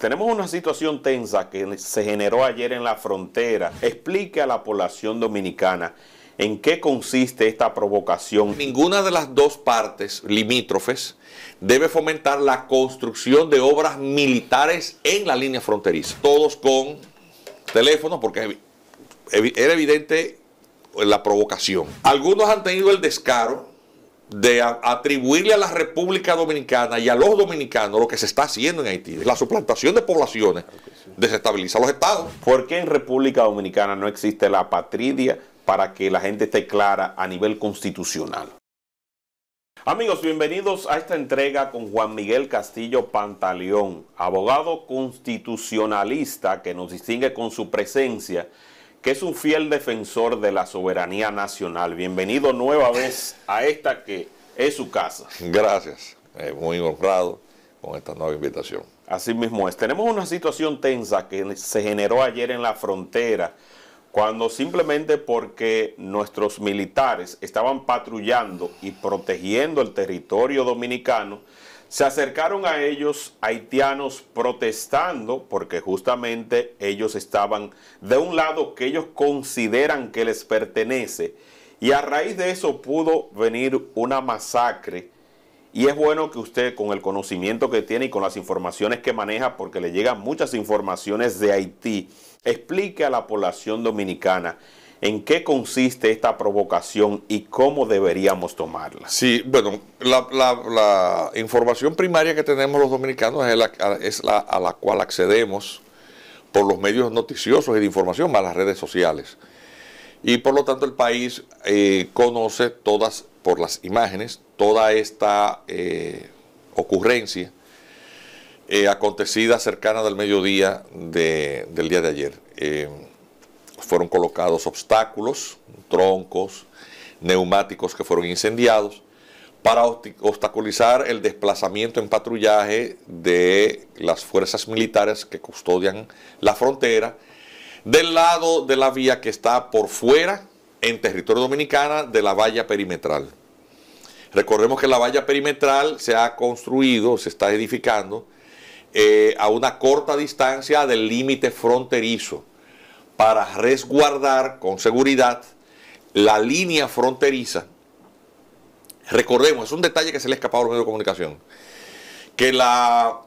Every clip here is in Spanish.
Tenemos una situación tensa que se generó ayer en la frontera. Explique a la población dominicana en qué consiste esta provocación. Ninguna de las dos partes limítrofes debe fomentar la construcción de obras militares en la línea fronteriza. Todos con teléfono, porque era evidente la provocación. Algunos han tenido el descaro de atribuirle a la República Dominicana y a los dominicanos lo que se está haciendo en Haití. La suplantación de poblaciones desestabiliza los estados. ¿Por qué en República Dominicana no existe la patria para que la gente esté clara a nivel constitucional? Amigos, bienvenidos a esta entrega con Juan Miguel Castillo Pantaleón, abogado constitucionalista que nos distingue con su presencia, que es un fiel defensor de la soberanía nacional. Bienvenido nueva vez a esta que es su casa. Gracias, muy honrado con esta nueva invitación. Así mismo es. Tenemos una situación tensa que se generó ayer en la frontera, cuando simplemente porque nuestros militares estaban patrullando y protegiendo el territorio dominicano, se acercaron a ellos haitianos protestando porque justamente ellos estaban de un lado que ellos consideran que les pertenece, y a raíz de eso pudo venir una masacre. Y es bueno que usted, con el conocimiento que tiene y con las informaciones que maneja, porque le llegan muchas informaciones de Haití, explique a la población dominicana en qué consiste esta provocación y cómo deberíamos tomarla. Sí, bueno, la información primaria que tenemos los dominicanos es la a la cual accedemos por los medios noticiosos y de información, más las redes sociales. Y por lo tanto el país conoce todas, por las imágenes, toda esta ocurrencia acontecida cercana del mediodía del día de ayer. Fueron colocados obstáculos, troncos, neumáticos que fueron incendiados para obstaculizar el desplazamiento en patrullaje de las fuerzas militares que custodian la frontera del lado de la vía que está por fuera, en territorio dominicano, de la valla perimetral. Recordemos que la valla perimetral se ha construido, se está edificando a una corta distancia del límite fronterizo para resguardar con seguridad la línea fronteriza. Recordemos, es un detalle que se le ha escapado a los medios de comunicación, que la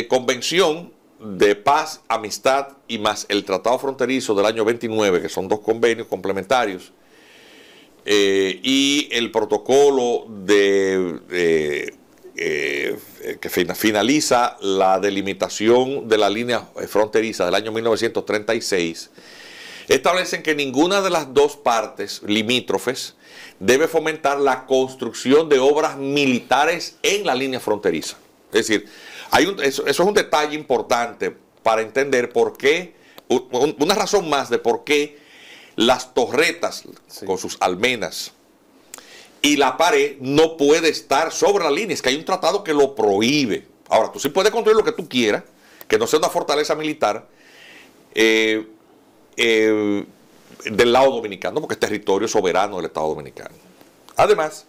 Convención de Paz, Amistad y más el Tratado Fronterizo del año 29, que son dos convenios complementarios, y el protocolo que finaliza la delimitación de la línea fronteriza del año 1936, establecen que ninguna de las dos partes limítrofes debe fomentar la construcción de obras militares en la línea fronteriza. Es decir, eso es un detalle importante para entender por qué, una razón más de por qué las torretas, sí, con sus almenas y la pared no puede estar sobre la línea. Es que hay un tratado que lo prohíbe. Ahora, tú sí puedes construir lo que tú quieras, que no sea una fortaleza militar del lado dominicano, porque es territorio soberano del Estado dominicano. Además,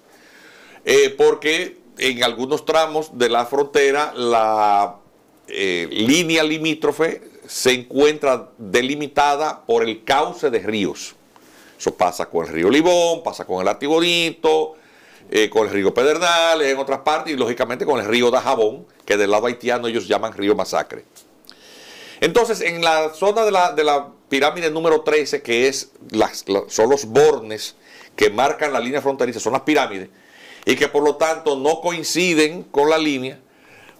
porque en algunos tramos de la frontera la línea limítrofe se encuentra delimitada por el cauce de ríos. Eso pasa con el río Libón, pasa con el Artibonito, con el río Pedernales, en otras partes, y lógicamente con el río Dajabón, que del lado haitiano ellos llaman río Masacre. Entonces, en la zona de la pirámide número 13, que son los bornes que marcan la línea fronteriza, son las pirámides, y que por lo tanto no coinciden con la línea,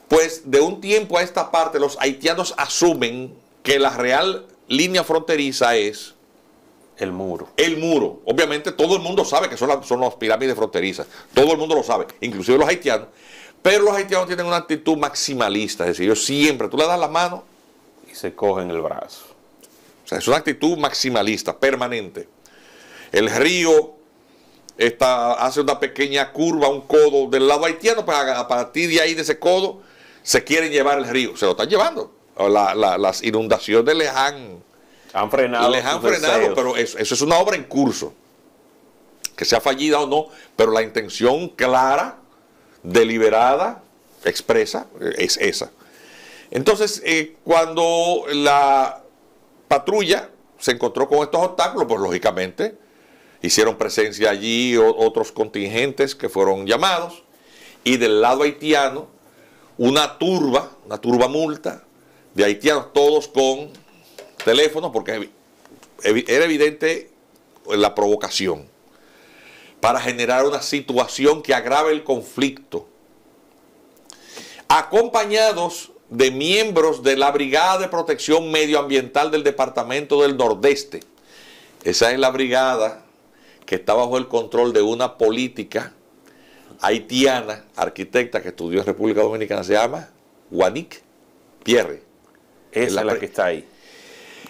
pues de un tiempo a esta parte los haitianos asumen que la real línea fronteriza es el muro. El muro. Obviamente todo el mundo sabe que son las pirámides fronterizas. Todo el mundo lo sabe, inclusive los haitianos. Pero los haitianos tienen una actitud maximalista. Es decir, ellos siempre, tú le das la mano y se cogen el brazo. O sea, es una actitud maximalista, permanente. El río hace una pequeña curva, un codo del lado haitiano, pues a partir de ahí, de ese codo, se quieren llevar el río. Se lo están llevando. Las inundaciones les han frenado, pero eso es una obra en curso. Que sea fallida o no, pero la intención clara, deliberada, expresa, es esa. Entonces, cuando la patrulla se encontró con estos obstáculos, pues lógicamente hicieron presencia allí otros contingentes que fueron llamados, y del lado haitiano una turba multa de haitianos, todos con teléfonos, porque era evidente la provocación para generar una situación que agrave el conflicto, acompañados de miembros de la Brigada de Protección Medioambiental del Departamento del Nordeste. Esa es la brigada que está bajo el control de una política haitiana, arquitecta que estudió en República Dominicana, se llama Juanique Pierre. Esa es la que está ahí.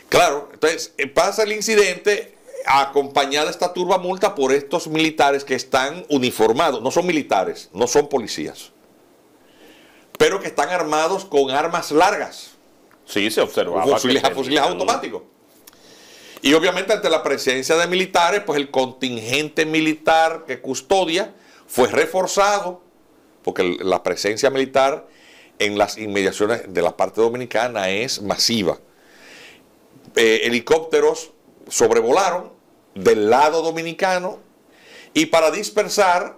Claro, entonces pasa el incidente acompañada esta turba multa por estos militares que están uniformados, no son militares, no son policías, pero que están armados con armas largas. Sí, se observaba. Fusiles automáticos. Y obviamente ante la presencia de militares, pues el contingente militar que custodia fue reforzado, porque la presencia militar en las inmediaciones de la parte dominicana es masiva. Helicópteros sobrevolaron del lado dominicano y para dispersar,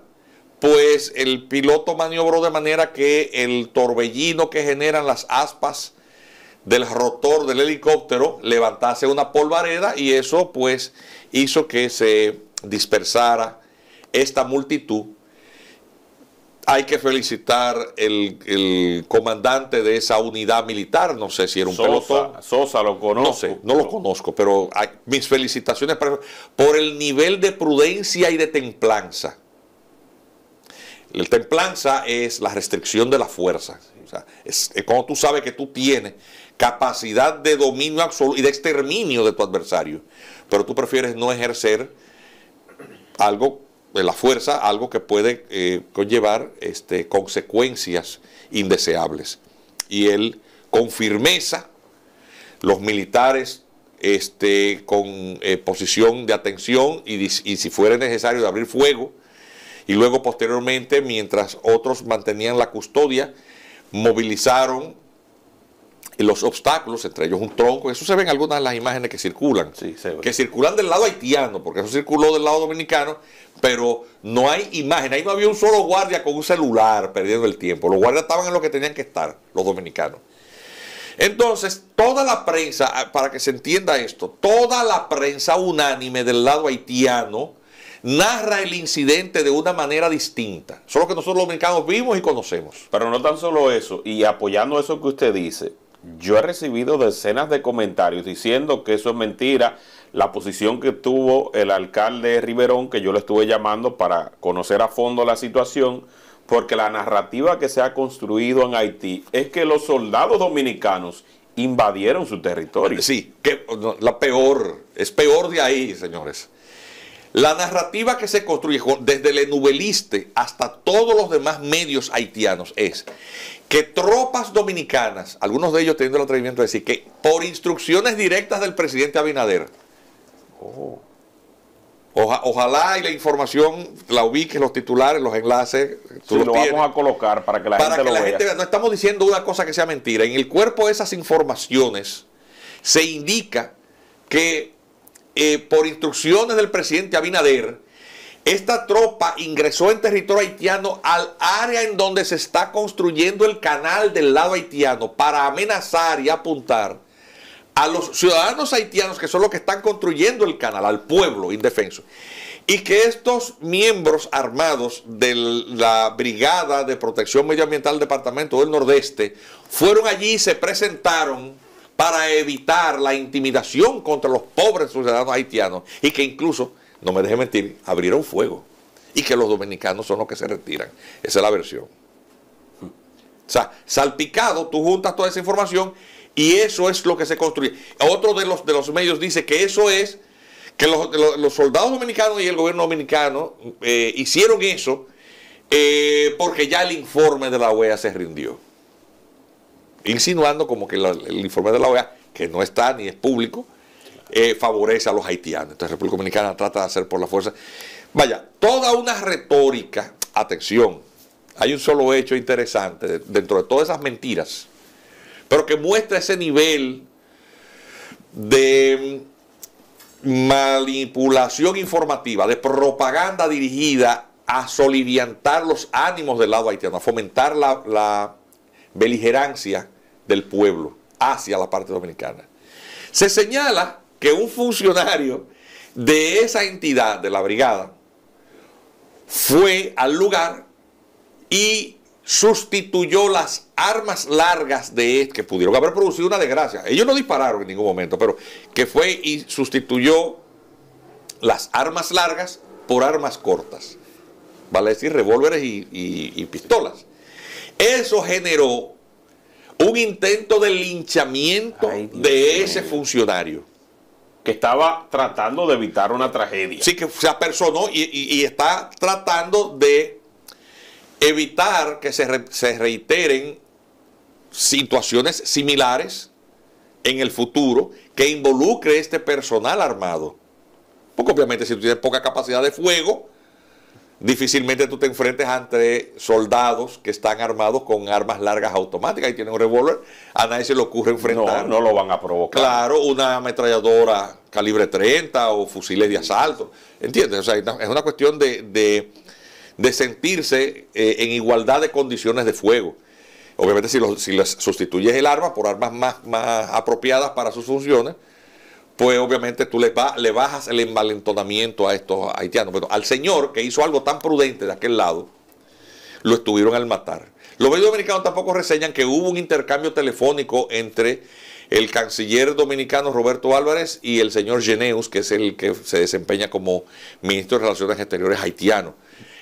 pues el piloto maniobró de manera que el torbellino que generan las aspas del rotor del helicóptero levantase una polvareda, y eso pues hizo que se dispersara esta multitud. Hay que felicitar el comandante de esa unidad militar, no sé si era un pelotón. Sosa, lo conozco. No sé, no lo conozco, pero mis felicitaciones por el nivel de prudencia y de templanza. La templanza es la restricción de la fuerza. O sea, es cuando tú sabes que tú tienes capacidad de dominio absoluto y de exterminio de tu adversario, pero tú prefieres no ejercer algo de la fuerza, algo que puede conllevar consecuencias indeseables. Y él, con firmeza, los militares con posición de atención y si fuera necesario de abrir fuego, y luego posteriormente, mientras otros mantenían la custodia, movilizaron los obstáculos, entre ellos un tronco. Eso se ve en algunas de las imágenes que circulan, sí, se ve. Que circulan del lado haitiano, porque eso circuló del lado dominicano, pero no hay imagen. Ahí no había un solo guardia con un celular perdiendo el tiempo. Los guardias estaban en lo que tenían que estar, los dominicanos. Entonces, toda la prensa, para que se entienda esto, toda la prensa unánime del lado haitiano narra el incidente de una manera distinta. Solo que nosotros los dominicanos vimos y conocemos. Pero no tan solo eso, y apoyando eso que usted dice, yo he recibido decenas de comentarios diciendo que eso es mentira. La posición que tuvo el alcalde Riverón, que yo le estuve llamando para conocer a fondo la situación, porque la narrativa que se ha construido en Haití es que los soldados dominicanos invadieron su territorio. Sí, que es peor de ahí, señores. La narrativa que se construye desde el Enuveliste hasta todos los demás medios haitianos es que tropas dominicanas, algunos de ellos teniendo el atrevimiento de decir que por instrucciones directas del presidente Abinader, ojalá y la información la ubiques, los titulares, los enlaces, tú lo vamos a colocar para que la gente lo vea. No estamos diciendo una cosa que sea mentira. En el cuerpo de esas informaciones se indica que por instrucciones del presidente Abinader, esta tropa ingresó en territorio haitiano al área en donde se está construyendo el canal del lado haitiano para amenazar y apuntar a los ciudadanos haitianos, que son los que están construyendo el canal, al pueblo indefenso. Y que estos miembros armados de la Brigada de Protección Medioambiental del Departamento del Nordeste fueron allí y se presentaron para evitar la intimidación contra los pobres ciudadanos haitianos, y que incluso, no me deje mentir, abrieron fuego, y que los dominicanos son los que se retiran. Esa es la versión. O sea, salpicado, tú juntas toda esa información y eso es lo que se construye. Otro de los medios dice que eso es, que los soldados dominicanos y el gobierno dominicano hicieron eso porque ya el informe de la OEA se rindió. Insinuando como que el informe de la OEA, que no está ni es público, favorece a los haitianos. Entonces la República Dominicana trata de hacer por la fuerza. Vaya, toda una retórica. Atención, hay un solo hecho interesante dentro de todas esas mentiras, pero que muestra ese nivel de manipulación informativa, de propaganda dirigida a soliviantar los ánimos del lado haitiano, a fomentar la beligerancia del pueblo hacia la parte dominicana. Se señala que un funcionario de esa entidad, de la brigada, fue al lugar y sustituyó las armas largas que pudieron haber producido una desgracia. Ellos no dispararon en ningún momento, pero que fue y sustituyó las armas largas por armas cortas. Vale decir, revólveres y pistolas. Eso generó un intento de linchamiento de ese funcionario. Que estaba tratando de evitar una tragedia. Sí, que se apersonó y está tratando de evitar que se reiteren situaciones similares en el futuro que involucre este personal armado. Porque obviamente si tú tienes poca capacidad de fuego, difícilmente tú te enfrentes ante soldados que están armados con armas largas automáticas y tienen un revólver, a nadie se le ocurre enfrentar. No lo van a provocar. Claro, una ametralladora calibre 30 o fusiles de asalto, ¿entiendes? O sea, es una cuestión de sentirse en igualdad de condiciones de fuego. Obviamente si les sustituyes el arma por armas más apropiadas para sus funciones, pues obviamente tú le bajas el envalentonamiento a estos haitianos. Pero al señor que hizo algo tan prudente de aquel lado, lo estuvieron al matar. Los medios dominicanos tampoco reseñan que hubo un intercambio telefónico entre el canciller dominicano Roberto Álvarez y el señor Geneus, que es el que se desempeña como ministro de Relaciones Exteriores haitiano.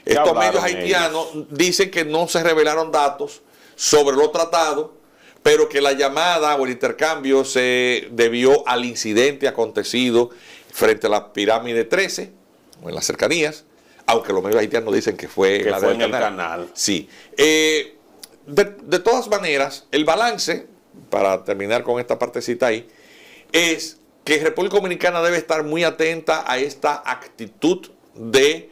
Estos medios haitianos dicen que no se revelaron datos sobre lo tratado, pero que la llamada o el intercambio se debió al incidente acontecido frente a la pirámide 13, o en las cercanías, aunque los medios haitianos dicen que fue en el canal. Sí. De todas maneras, el balance, para terminar con esta partecita ahí, es que República Dominicana debe estar muy atenta a esta actitud de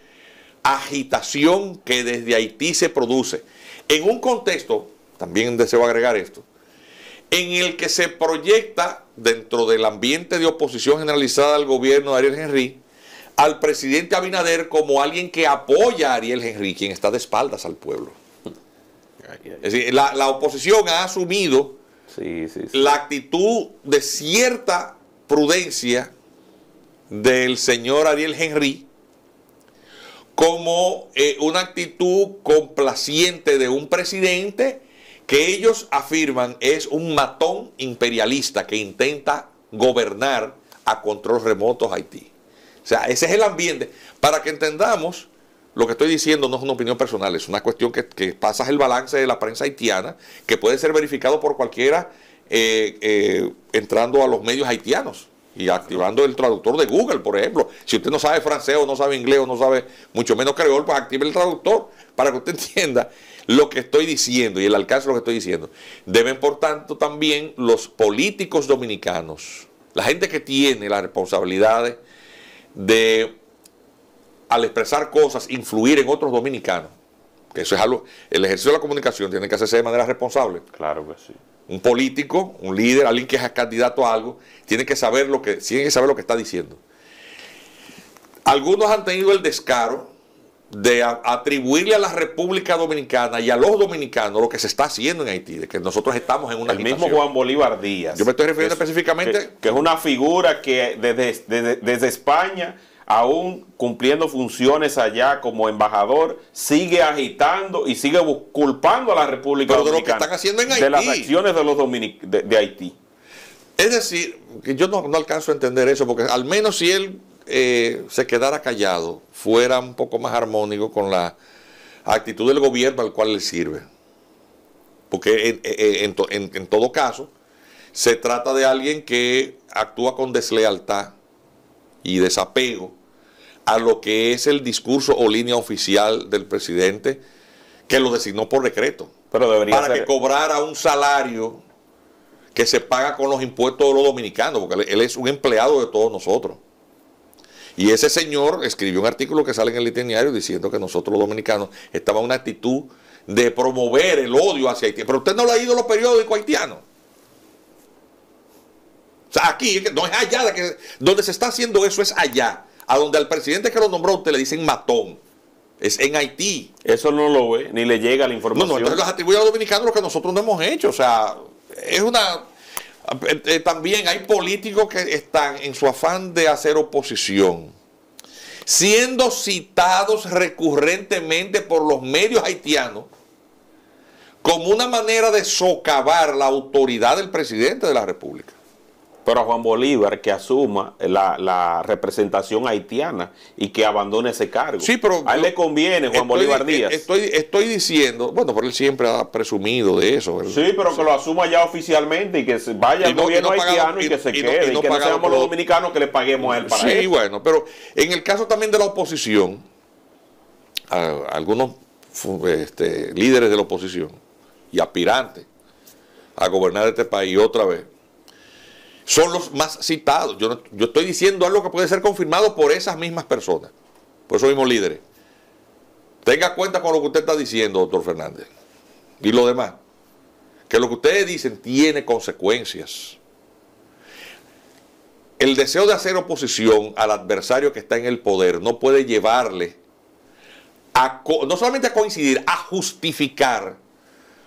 agitación que desde Haití se produce. En un contexto, también deseo agregar esto, en el que se proyecta dentro del ambiente de oposición generalizada al gobierno de Ariel Henry al presidente Abinader como alguien que apoya a Ariel Henry, quien está de espaldas al pueblo. Es decir, la oposición ha asumido la actitud de cierta prudencia del señor Ariel Henry como una actitud complaciente de un presidente que ellos afirman es un matón imperialista que intenta gobernar a control remoto Haití. O sea, ese es el ambiente. Para que entendamos, lo que estoy diciendo no es una opinión personal, es una cuestión que pasa el balance de la prensa haitiana, que puede ser verificado por cualquiera entrando a los medios haitianos y activando el traductor de Google, por ejemplo. Si usted no sabe francés o no sabe inglés o no sabe mucho menos creol, pues active el traductor para que usted entienda lo que estoy diciendo y el alcance de lo que estoy diciendo. Deben, por tanto, también los políticos dominicanos, la gente que tiene las responsabilidades de, al expresar cosas, influir en otros dominicanos, que eso es algo, el ejercicio de la comunicación tiene que hacerse de manera responsable. Claro que sí. Un político, un líder, alguien que es candidato a algo, tiene que saber lo que está diciendo. Algunos han tenido el descaro de atribuirle a la República Dominicana y a los dominicanos lo que se está haciendo en Haití, de que nosotros estamos en una agitación. El mismo Juan Bolívar Díaz. Yo me estoy refiriendo específicamente... Que es una figura que desde España, aún cumpliendo funciones allá como embajador, sigue agitando y sigue culpando a la República Dominicana de lo que están haciendo en Haití, de las acciones de los de Haití. Es decir, que yo no alcanzo a entender eso, porque al menos si él se quedara callado, fuera un poco más armónico con la actitud del gobierno al cual le sirve. Porque en todo caso, se trata de alguien que actúa con deslealtad y desapego a lo que es el discurso o línea oficial del presidente, que lo designó por decreto, pero debería para que cobrara un salario que se paga con los impuestos de los dominicanos, porque él es un empleado de todos nosotros. Y ese señor escribió un artículo que sale en el Itinerario diciendo que nosotros los dominicanos estábamos en una actitud de promover el odio hacia Haití. Pero usted no lo ha ido a los periódicos haitianos. sea, aquí no es allá, donde se está haciendo eso es allá. A donde al presidente que lo nombró usted le dicen matón. Es en Haití. Eso no lo ve, ni le llega la información. No, entonces los atribuye a los dominicanos lo que nosotros no hemos hecho. O sea, es una... también hay políticos que están en su afán de hacer oposición, siendo citados recurrentemente por los medios haitianos como una manera de socavar la autoridad del presidente de la República. Pero a Juan Bolívar que asuma la representación haitiana y que abandone ese cargo. Sí, pero a él le conviene, Juan Bolívar Díaz. Estoy diciendo, bueno, pero él siempre ha presumido de eso. Sí, pero que lo asuma ya oficialmente y que vaya al gobierno haitiano y que se quede. Y que no seamos los dominicanos que le paguemos a él para eso. Sí, bueno, pero en el caso también de la oposición, algunos líderes de la oposición y aspirantes a gobernar este país otra vez, son los más citados. Yo estoy diciendo algo que puede ser confirmado por esas mismas personas, por esos mismos líderes. Tenga cuenta con lo que usted está diciendo, doctor Fernández, y lo demás. Que lo que ustedes dicen tiene consecuencias. El deseo de hacer oposición al adversario que está en el poder no puede llevarle no solamente a coincidir, a justificar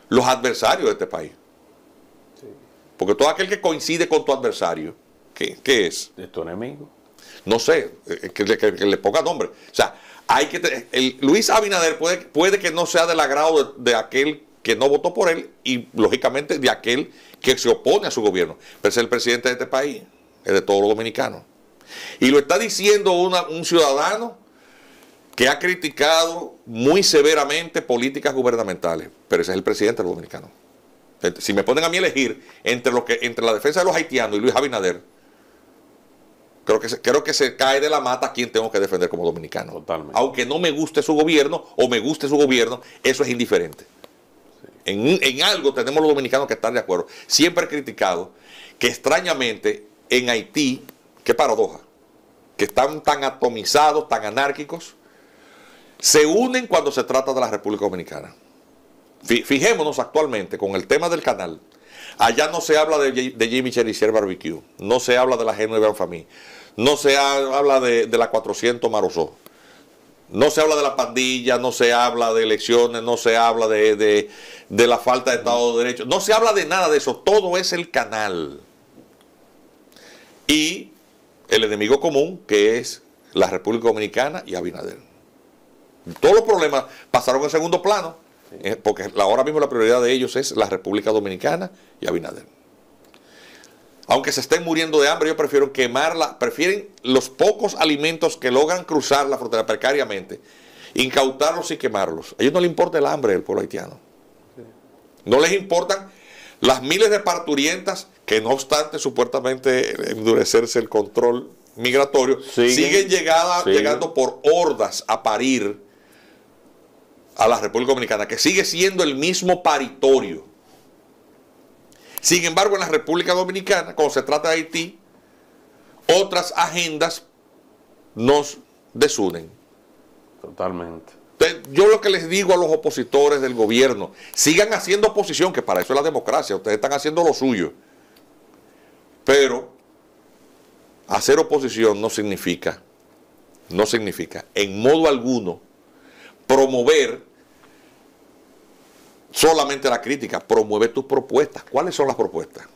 los adversarios de este país. Porque todo aquel que coincide con tu adversario, ¿qué es? ¿Es tu enemigo? No sé, que le ponga nombre. O sea, hay que Luis Abinader puede que no sea del agrado de aquel que no votó por él y, lógicamente, de aquel que se opone a su gobierno. Pero es el presidente de este país, es de todos los dominicanos. Y lo está diciendo un ciudadano que ha criticado muy severamente políticas gubernamentales. Pero ese es el presidente de los dominicanos. Si me ponen a mí a elegir entre la defensa de los haitianos y Luis Abinader, creo que se cae de la mata a quien tengo que defender como dominicano. Totalmente. Aunque no me guste su gobierno o me guste su gobierno, eso es indiferente. Sí. En algo tenemos los dominicanos que estar de acuerdo. Siempre he criticado que extrañamente en Haití, qué paradoja, que están tan atomizados, tan anárquicos, se unen cuando se trata de la República Dominicana. Fijémonos actualmente con el tema del canal. Allá no se habla de Jimmy Cherizier Barbecue, no se habla de la G9 Family, no se habla de la 400 Marozó, no se habla de la pandilla, no se habla de elecciones, no se habla de la falta de Estado de Derecho, no se habla de nada de eso, todo es el canal. Y el enemigo común que es la República Dominicana y Abinader. Todos los problemas pasaron en segundo plano. Porque ahora mismo la prioridad de ellos es la República Dominicana y Abinader. Aunque se estén muriendo de hambre, ellos prefieren los pocos alimentos que logran cruzar la frontera precariamente, incautarlos y quemarlos. A ellos no les importa el hambre del pueblo haitiano. No les importan las miles de parturientas que, no obstante supuestamente endurecerse el control migratorio, siguen llegando por hordas a parir a la República Dominicana, que sigue siendo el mismo paritorio. Sin embargo, en la República Dominicana, cuando se trata de Haití, otras agendas nos desunen. Totalmente. Entonces, yo lo que les digo a los opositores del gobierno, sigan haciendo oposición, que para eso es la democracia, ustedes están haciendo lo suyo. Pero hacer oposición no significa en modo alguno promover solamente la crítica, promueve tus propuestas. ¿Cuáles son las propuestas?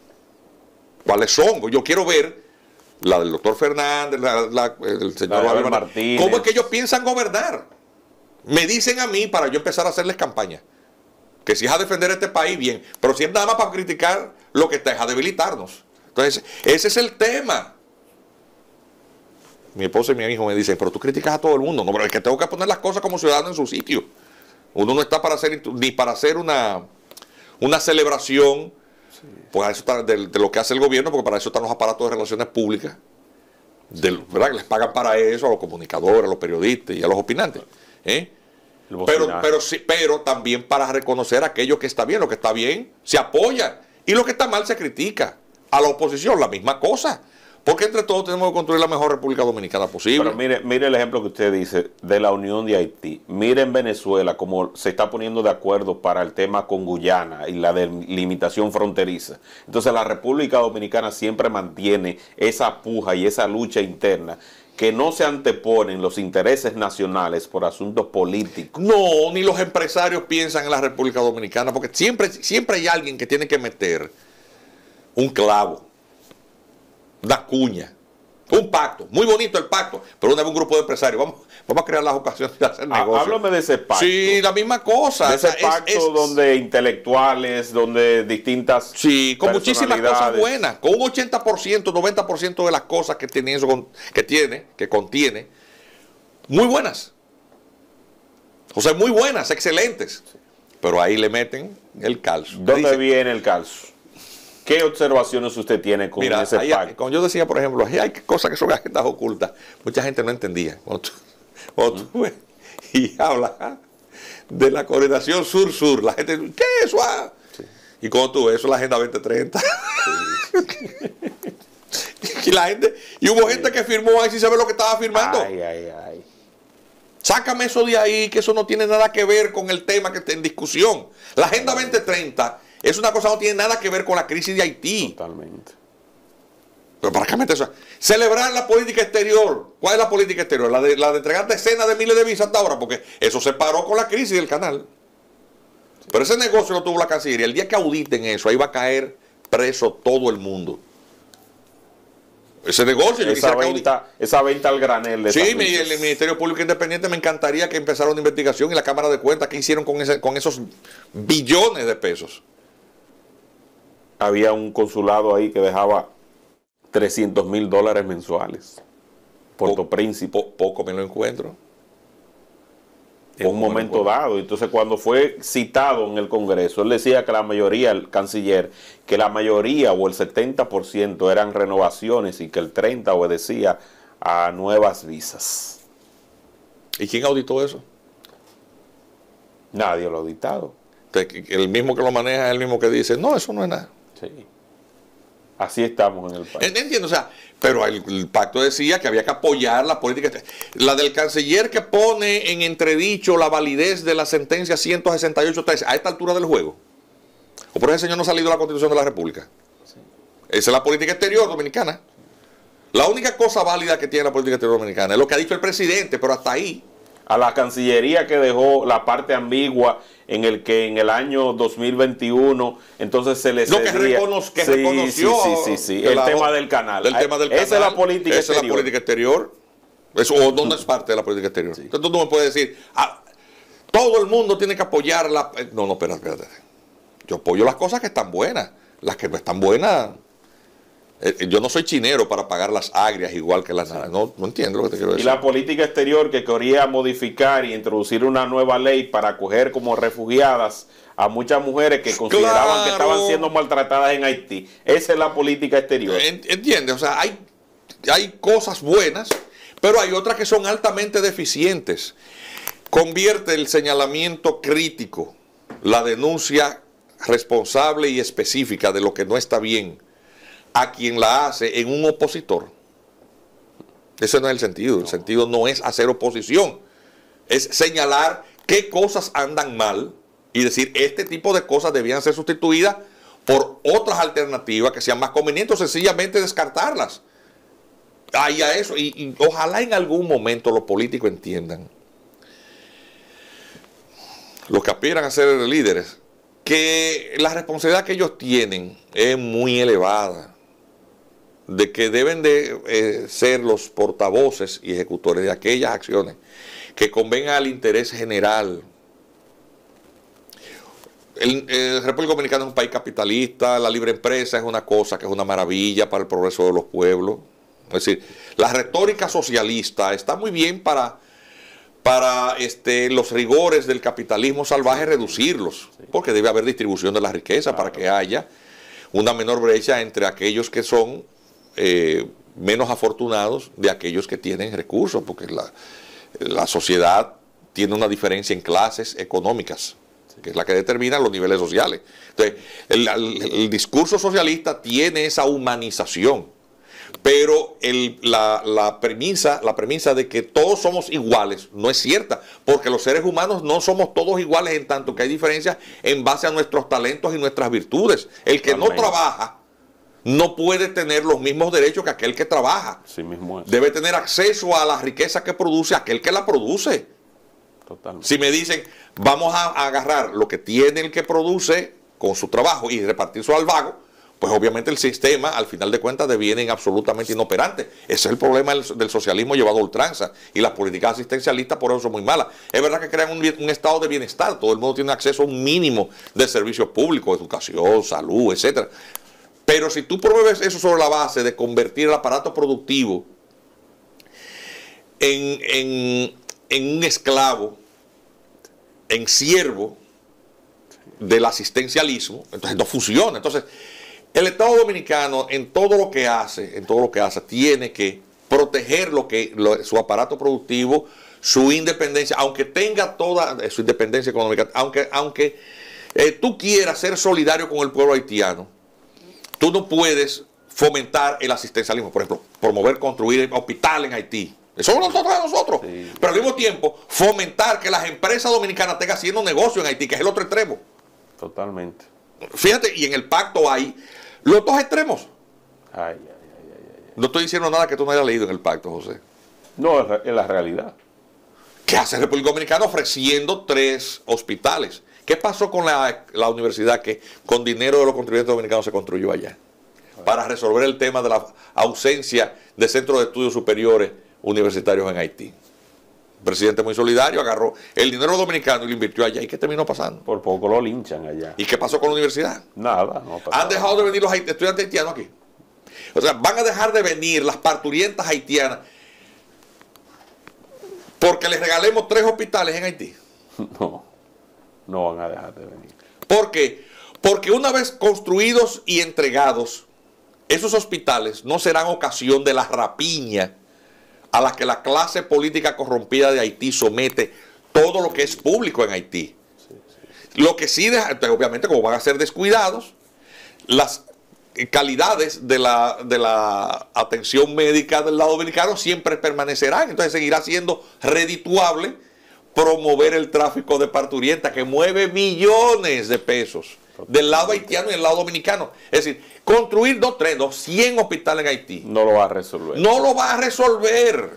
¿Cuáles son? Yo quiero ver la del doctor Fernández, el señor Abel Martínez. ¿Cómo es que ellos piensan gobernar? Me dicen a mí para yo empezar a hacerles campaña. Que si es a defender este país, bien. Pero si es nada más para criticar, lo que está es a debilitarnos. Entonces, ese es el tema. Mi esposa y mi hijo me dicen, pero tú criticas a todo el mundo. No, pero es que tengo que poner las cosas como ciudadano en su sitio. Uno no está ni para hacer una celebración, pues eso está de lo que hace el gobierno, porque para eso están los aparatos de relaciones públicas, ¿verdad? Que les pagan para eso a los comunicadores, a los periodistas y a los opinantes. Pero también para reconocer aquello que está bien. Lo que está bien se apoya y lo que está mal se critica. A la oposición la misma cosa. Porque entre todos tenemos que construir la mejor República Dominicana posible. Pero mire el ejemplo que usted dice de la unión de Haití. Mire en Venezuela cómo se está poniendo de acuerdo para el tema con Guyana y la delimitación fronteriza. Entonces la República Dominicana siempre mantiene esa puja y esa lucha interna, que no se anteponen los intereses nacionales por asuntos políticos. No, ni los empresarios piensan en la República Dominicana, porque siempre hay alguien que tiene que meter un clavo, una cuña, un pacto. Muy bonito el pacto, pero una vez un grupo de empresarios, vamos a crear las ocasiones de hacer negocios. Háblame de ese pacto. Sí, la misma cosa. De ese pacto donde intelectuales, donde distintas sí, con muchísimas cosas buenas, con un 80%, 90% de las cosas que contiene, muy buenas. O sea, muy buenas, excelentes. Pero ahí le meten el calzo. ¿Dónde viene el calzo? ¿Qué observaciones usted tiene con ese pacto? Como yo decía, por ejemplo, hay cosas que son agendas ocultas. Mucha gente no entendía. Cuando tú ves y hablas de la coordinación sur-sur, la gente dice, ¿qué es eso? Sí. Y cuando tú ves eso, es la Agenda 2030. Sí. y hubo gente que firmó ahí sin saber lo que estaba firmando. Ay. Sácame eso de ahí, que eso no tiene nada que ver con el tema que está en discusión. La Agenda 2030 es una cosa que no tiene nada que ver con la crisis de Haití. Totalmente. Pero ¿para qué meter eso? Celebrar la política exterior. ¿Cuál es la política exterior? La de entregar decenas de miles de visas hasta ahora, porque eso se paró con la crisis del canal. Sí. Pero ese negocio lo tuvo la Cancillería. El día que auditen eso, ahí va a caer preso todo el mundo. Ese negocio, esa venta al granel de sí, el Ministerio Público Independiente me encantaría que empezara una investigación y la Cámara de Cuentas, ¿qué hicieron con esos billones de pesos? Había un consulado ahí que dejaba $300,000 mensuales. Puerto Príncipe. Poco me lo encuentro. En un momento dado. Entonces, cuando fue citado en el Congreso, él decía que la mayoría, el canciller, que la mayoría o el 70% eran renovaciones y que el 30% obedecía a nuevas visas. ¿Y quién auditó eso? Nadie lo ha auditado. Entonces, el mismo que lo maneja es el mismo que dice, no, eso no es nada. Sí. Así estamos en el país. Entiendo, o sea, pero el pacto decía que había que apoyar la política. La del canciller que pone en entredicho la validez de la sentencia 168.3 a esta altura del juego. O por ese señor no ha salido de la Constitución de la República. Sí. Esa es la política exterior dominicana. La única cosa válida que tiene la política exterior dominicana es lo que ha dicho el presidente, pero hasta ahí. A la Cancillería que dejó la parte ambigua en el que en el año 2021 entonces se le cedía, reconoció el tema del canal. Esa es la política exterior. Esa es la política exterior. Eso no es parte de la política exterior. Sí. Entonces tú no me puedes decir, todo el mundo tiene que apoyar la... No, espérate. Yo apoyo las cosas que están buenas. Las que no están buenas... Yo no soy chinero para pagar las agrias igual que las naranjas. No entiendo lo que te quiero decir. Y la política exterior que quería modificar y introducir una nueva ley para acoger como refugiadas a muchas mujeres que consideraban que estaban siendo maltratadas en Haití. Esa es la política exterior. ¿Entiendes? O sea, hay cosas buenas, pero hay otras que son altamente deficientes. Convierte el señalamiento crítico, la denuncia responsable y específica de lo que no está bien, a quien la hace en un opositor. Ese no es el sentido. El sentido no es hacer oposición. Es señalar qué cosas andan mal y decir, este tipo de cosas debían ser sustituidas por otras alternativas que sean más convenientes o sencillamente descartarlas. Ahí a eso. Y ojalá en algún momento los políticos entiendan, los que aspiran a ser líderes, que la responsabilidad que ellos tienen es muy elevada, de que deben de ser los portavoces y ejecutores de aquellas acciones que convengan al interés general. El República Dominicana es un país capitalista, la libre empresa es una cosa que es una maravilla para el progreso de los pueblos. Es decir, la retórica socialista está muy bien para los rigores del capitalismo salvaje, reducirlos, porque debe haber distribución de la riqueza para que haya una menor brecha entre aquellos que son menos afortunados de aquellos que tienen recursos, porque la sociedad tiene una diferencia en clases económicas, que es la que determina los niveles sociales. Entonces, el discurso socialista tiene esa humanización, Pero la premisa de que todos somos iguales no es cierta, porque los seres humanos no somos todos iguales, en tanto que hay diferencias en base a nuestros talentos y nuestras virtudes. El que no trabaja no puede tener los mismos derechos que aquel que trabaja. Sí mismo es. Debe tener acceso a la riqueza que produce aquel que la produce. Totalmente. Si me dicen, vamos a agarrar lo que tiene el que produce con su trabajo y repartirlo al vago, pues obviamente el sistema, al final de cuentas, deviene absolutamente inoperante. Ese es el problema del socialismo llevado a ultranza. Y las políticas asistencialistas por eso son muy malas. Es verdad que crean un estado de bienestar. Todo el mundo tiene acceso a un mínimo de servicios públicos, educación, salud, etcétera. Pero si tú promueves eso sobre la base de convertir el aparato productivo en un esclavo, en siervo del asistencialismo, entonces no funciona. Entonces, el Estado Dominicano en todo lo que hace, tiene que proteger su aparato productivo, su independencia, aunque tenga toda su independencia económica, aunque tú quieras ser solidario con el pueblo haitiano, tú no puedes fomentar el asistencialismo, por ejemplo, promover construir hospitales en Haití. Eso no nos toca a nosotros. Sí. Pero al mismo tiempo, fomentar que las empresas dominicanas tengan haciendo negocio en Haití, que es el otro extremo. Totalmente. Fíjate, y en el pacto hay los dos extremos. No estoy diciendo nada que tú no hayas leído en el pacto, José. No, es la realidad. ¿Qué hace República Dominicana ofreciendo 3 hospitales? ¿Qué pasó con la universidad que con dinero de los contribuyentes dominicanos se construyó allá? Para resolver el tema de la ausencia de centros de estudios superiores universitarios en Haití. Un presidente muy solidario agarró el dinero dominicano y lo invirtió allá. ¿Y qué terminó pasando? Por poco lo linchan allá. ¿Y qué pasó con la universidad? Nada. No pasó. ¿Han dejado de venir los estudiantes haitianos aquí? O sea, van a dejar de venir las parturientas haitianas porque les regalemos 3 hospitales en Haití. No van a dejar de venir. ¿Por qué? Porque una vez construidos y entregados, esos hospitales no serán ocasión de la rapiña a la que la clase política corrompida de Haití somete todo lo que es público en Haití. Lo que sí, obviamente, como van a ser descuidados, las calidades de la atención médica del lado dominicano siempre permanecerán. Entonces seguirá siendo redituable promover el tráfico de parturienta, que mueve millones de pesos del lado haitiano y del lado dominicano. Es decir, construir 2, 3, 100 hospitales en Haití no lo va a resolver. No lo va a resolver.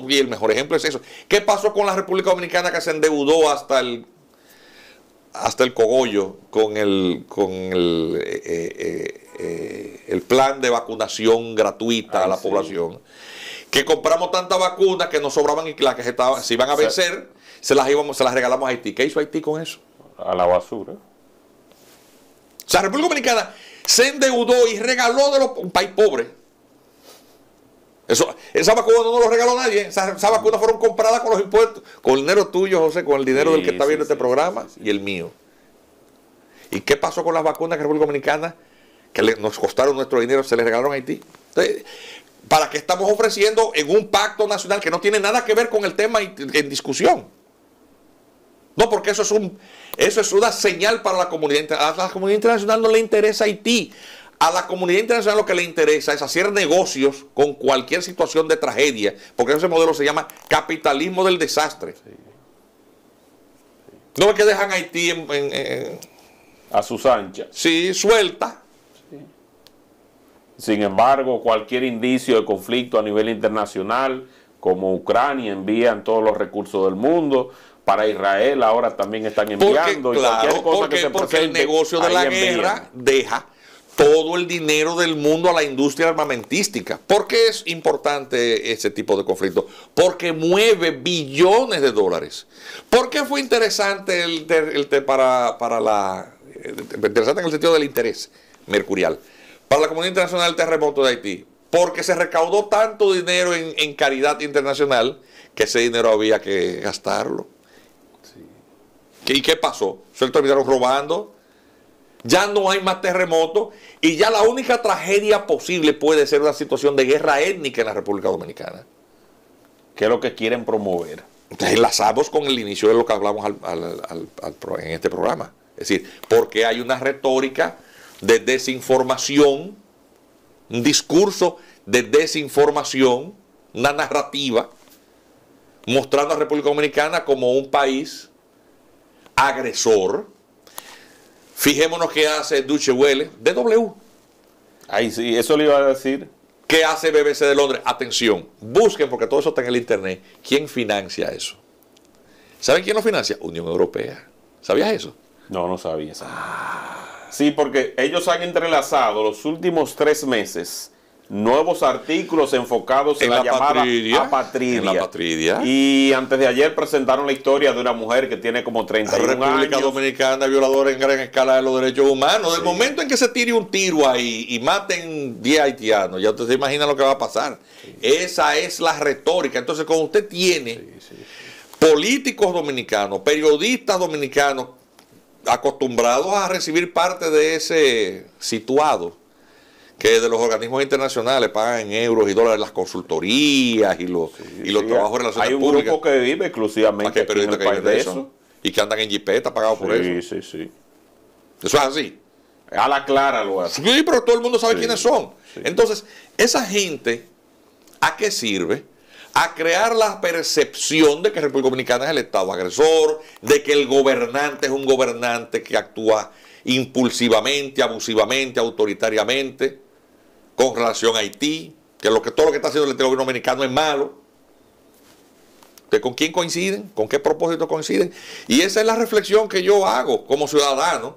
Y el mejor ejemplo es eso. ¿Qué pasó con la República Dominicana, que se endeudó hasta el cogollo con el plan de vacunación gratuita a la población? Que compramos tantas vacunas que nos sobraban y las que se iban a vencer, se las regalamos a Haití. ¿Qué hizo Haití con eso? A la basura. O sea, la República Dominicana se endeudó y regaló un país pobre. Esa vacuna no lo regaló nadie. Esas vacunas fueron compradas con los impuestos, con el dinero tuyo, José, con el dinero del que está viendo este programa y el mío. ¿Y qué pasó con las vacunas que la República Dominicana, que nos costaron nuestro dinero, se les regalaron a Haití? Entonces, ¿para qué estamos ofreciendo en un pacto nacional que no tiene nada que ver con el tema en discusión? No, porque eso es una señal para la comunidad internacional. A la comunidad internacional no le interesa Haití. A la comunidad internacional lo que le interesa es hacer negocios con cualquier situación de tragedia, porque ese modelo se llama capitalismo del desastre. No es que dejan a Haití a sus anchas. Sí, suelta. Sin embargo, cualquier indicio de conflicto a nivel internacional, como Ucrania, envían todos los recursos del mundo. Para Israel ahora también están enviando. Porque el negocio de la guerra deja todo el dinero del mundo a la industria armamentística. ¿Por qué es importante ese tipo de conflicto? Porque mueve billones de dólares. ¿Por qué fue interesante interesante en el sentido del interés mercurial para la comunidad internacional el terremoto de Haití? Porque se recaudó tanto dinero en caridad internacional que ese dinero había que gastarlo. ¿Y qué pasó? Se terminaron robando. Ya no hay más terremotos y ya la única tragedia posible puede ser una situación de guerra étnica en la República Dominicana. ¿Qué es lo que quieren promover? Entonces enlazamos con el inicio de lo que hablamos en este programa. Es decir, porque hay una retórica de desinformación un discurso de desinformación, una narrativa, mostrando a República Dominicana como un país agresor. Fijémonos qué hace Deutsche Welle, DW. Ahí sí, eso le iba a decir. ¿Qué hace BBC de Londres? Atención, busquen, porque todo eso está en el internet. ¿Quién financia eso? ¿Saben quién lo financia? Unión Europea. ¿Sabías eso? No, no sabía eso. Sí, porque ellos han entrelazado los últimos 3 meses nuevos artículos enfocados en la llamada apatridia. En la apatridia. Y antes de ayer presentaron la historia de una mujer que tiene como 31 años. República Dominicana, violadora en gran escala de los derechos humanos. Del momento en que se tire un tiro ahí y maten 10 haitianos, ya usted se imagina lo que va a pasar. Sí. Esa es la retórica. Entonces, cuando usted tiene políticos dominicanos, periodistas dominicanos, acostumbrados a recibir parte de ese situado, que de los organismos internacionales pagan en euros y dólares las consultorías y los trabajos de relaciones públicas. Hay un grupo que vive exclusivamente aquí en el país de eso. Y que andan en jipeta pagados por eso. Sí, sí. Eso es así. A la clara lo hace. Sí, pero todo el mundo sabe quiénes son. Sí. Entonces, esa gente, ¿a qué sirve? A crear la percepción de que República Dominicana es el Estado agresor, de que el gobernante es un gobernante que actúa impulsivamente, abusivamente, autoritariamente, con relación a Haití, que todo lo que está haciendo el gobierno dominicano es malo. ¿Con quién coinciden? ¿Con qué propósito coinciden? Y esa es la reflexión que yo hago como ciudadano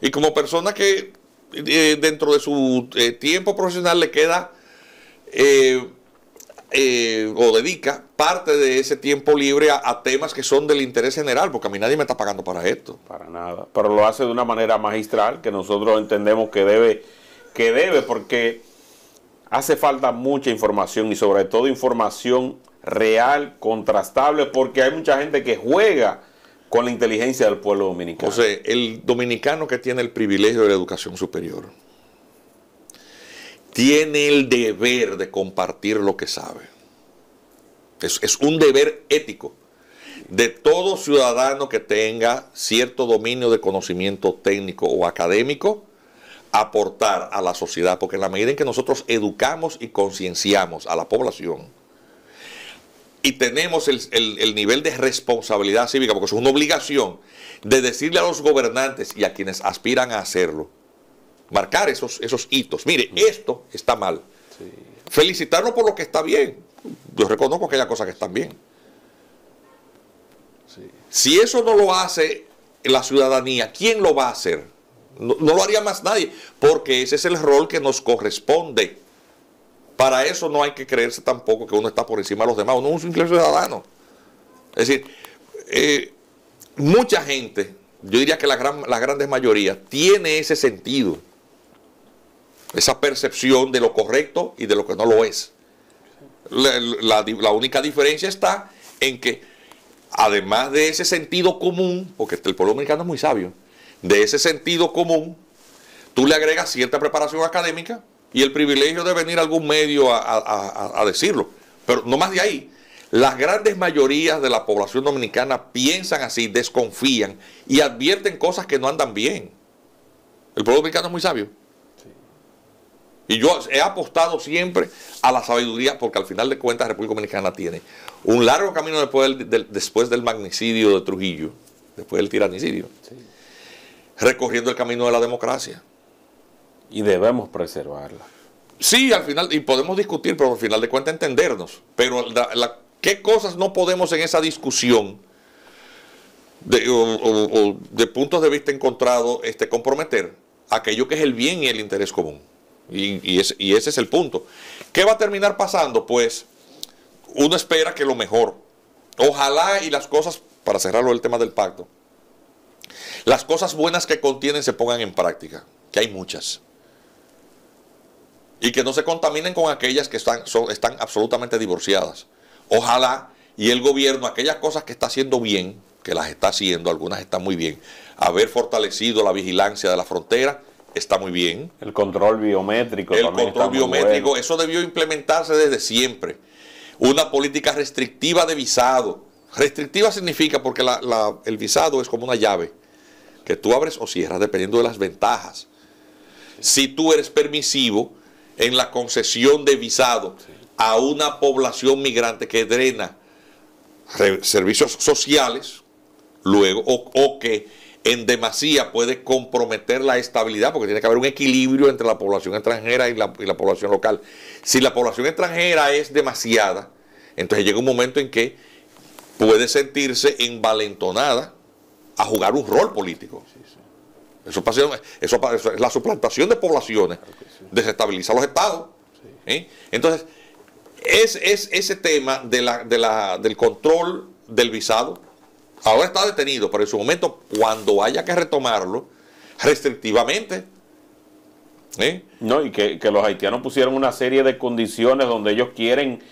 y como persona que dentro de su tiempo profesional le queda o dedica parte de ese tiempo libre a temas que son del interés general, porque a mí nadie me está pagando para esto. Para nada, pero lo hace de una manera magistral que nosotros entendemos que debe, porque hace falta mucha información y sobre todo información real, contrastable, porque hay mucha gente que juega con la inteligencia del pueblo dominicano. O sea, el dominicano que tiene el privilegio de la educación superior tiene el deber de compartir lo que sabe. Es un deber ético de todo ciudadano que tenga cierto dominio de conocimiento técnico o académico, aportar a la sociedad, porque en la medida en que nosotros educamos y concienciamos a la población y tenemos el nivel de responsabilidad cívica, porque es una obligación de decirle a los gobernantes y a quienes aspiran a hacerlo, marcar esos hitos. Mire, esto está mal. Sí. Felicitarlo por lo que está bien. Yo reconozco aquellas cosas que están bien. Sí. Si eso no lo hace la ciudadanía, ¿quién lo va a hacer? No lo haría más nadie, porque ese es el rol que nos corresponde. Para eso no hay que creerse tampoco que uno está por encima de los demás. Uno es un simple ciudadano. Es decir, mucha gente, yo diría que la grandes mayoría, tiene ese sentido, esa percepción de lo correcto y de lo que no lo es. La única diferencia está en que, además de ese sentido común, porque el pueblo dominicano es muy sabio, de ese sentido común, tú le agregas cierta preparación académica y el privilegio de venir a algún medio a decirlo. Pero no más de ahí. Las grandes mayorías de la población dominicana piensan así, desconfían y advierten cosas que no andan bien. El pueblo dominicano es muy sabio. Y yo he apostado siempre a la sabiduría, porque al final de cuentas la República Dominicana tiene un largo camino después del magnicidio de Trujillo, después del tiranicidio, recorriendo el camino de la democracia. Y debemos preservarla. Sí, al final, y podemos discutir, pero al final de cuentas entendernos. Pero ¿qué cosas no podemos en esa discusión de puntos de vista encontrados comprometer? Aquello que es el bien y el interés común. Y ese es el punto. ¿Qué va a terminar pasando? Pues uno espera que lo mejor. Ojalá y las cosas, para cerrarlo el tema del pacto, las cosas buenas que contienen se pongan en práctica, que hay muchas. Y que no se contaminen con aquellas que están absolutamente divorciadas. Ojalá y el gobierno, aquellas cosas que está haciendo bien, que las está haciendo, algunas están muy bien, haber fortalecido la vigilancia de la frontera, está muy bien. El control biométrico. El control biométrico, bueno. Eso debió implementarse desde siempre. Una política restrictiva de visado. Restrictiva significa porque el visado es como una llave que tú abres o cierras dependiendo de las ventajas. Si tú eres permisivo, en la concesión de visado a una población migrante que drena servicios sociales, luego, o que en demasía puede comprometer la estabilidad, porque tiene que haber un equilibrio entre la población extranjera y la población local. Si la población extranjera es demasiada, entonces llega un momento en que puede sentirse envalentonada a jugar un rol político. Eso es la suplantación de poblaciones, desestabiliza los estados. Entonces, es ese tema del control del visado. Ahora está detenido, pero en su momento, cuando haya que retomarlo, restrictivamente. No, y que los haitianos pusieron una serie de condiciones donde ellos quieren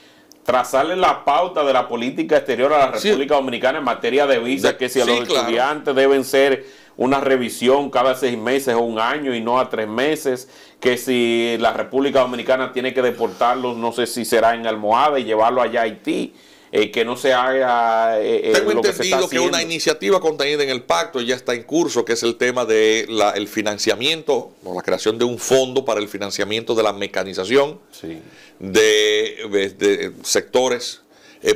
trazarle la pauta de la política exterior a la República Dominicana en materia de visa, que si a los estudiantes deben ser una revisión cada 6 meses o un año y no a 3 meses, que si la República Dominicana tiene que deportarlos, no sé si será en almohada y llevarlo allá a Haití. Que no se haga tengo lo que se está entendido que una iniciativa contenida en el pacto ya está en curso, que es el tema de el financiamiento o la creación de un fondo para el financiamiento de la mecanización de sectores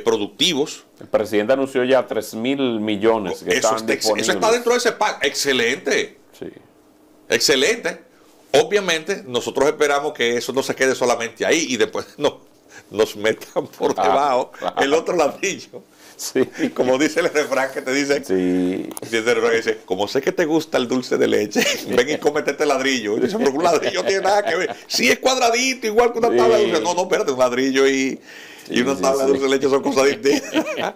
productivos. El presidente anunció ya 3.000 millones que están disponibles. Eso está dentro de ese pacto. Excelente. Sí. Excelente. Obviamente nosotros esperamos que eso no se quede solamente ahí y después nos metan por debajo el otro ladrillo. Sí. Como dice el refrán que te dice, dice, como sé que te gusta el dulce de leche, ven y cómete este ladrillo. Y dice, pero un ladrillo no tiene nada que ver. Sí es cuadradito, igual que una tabla de dulce. No, espérate, un ladrillo y una tabla de dulce de leche son cosas distintas.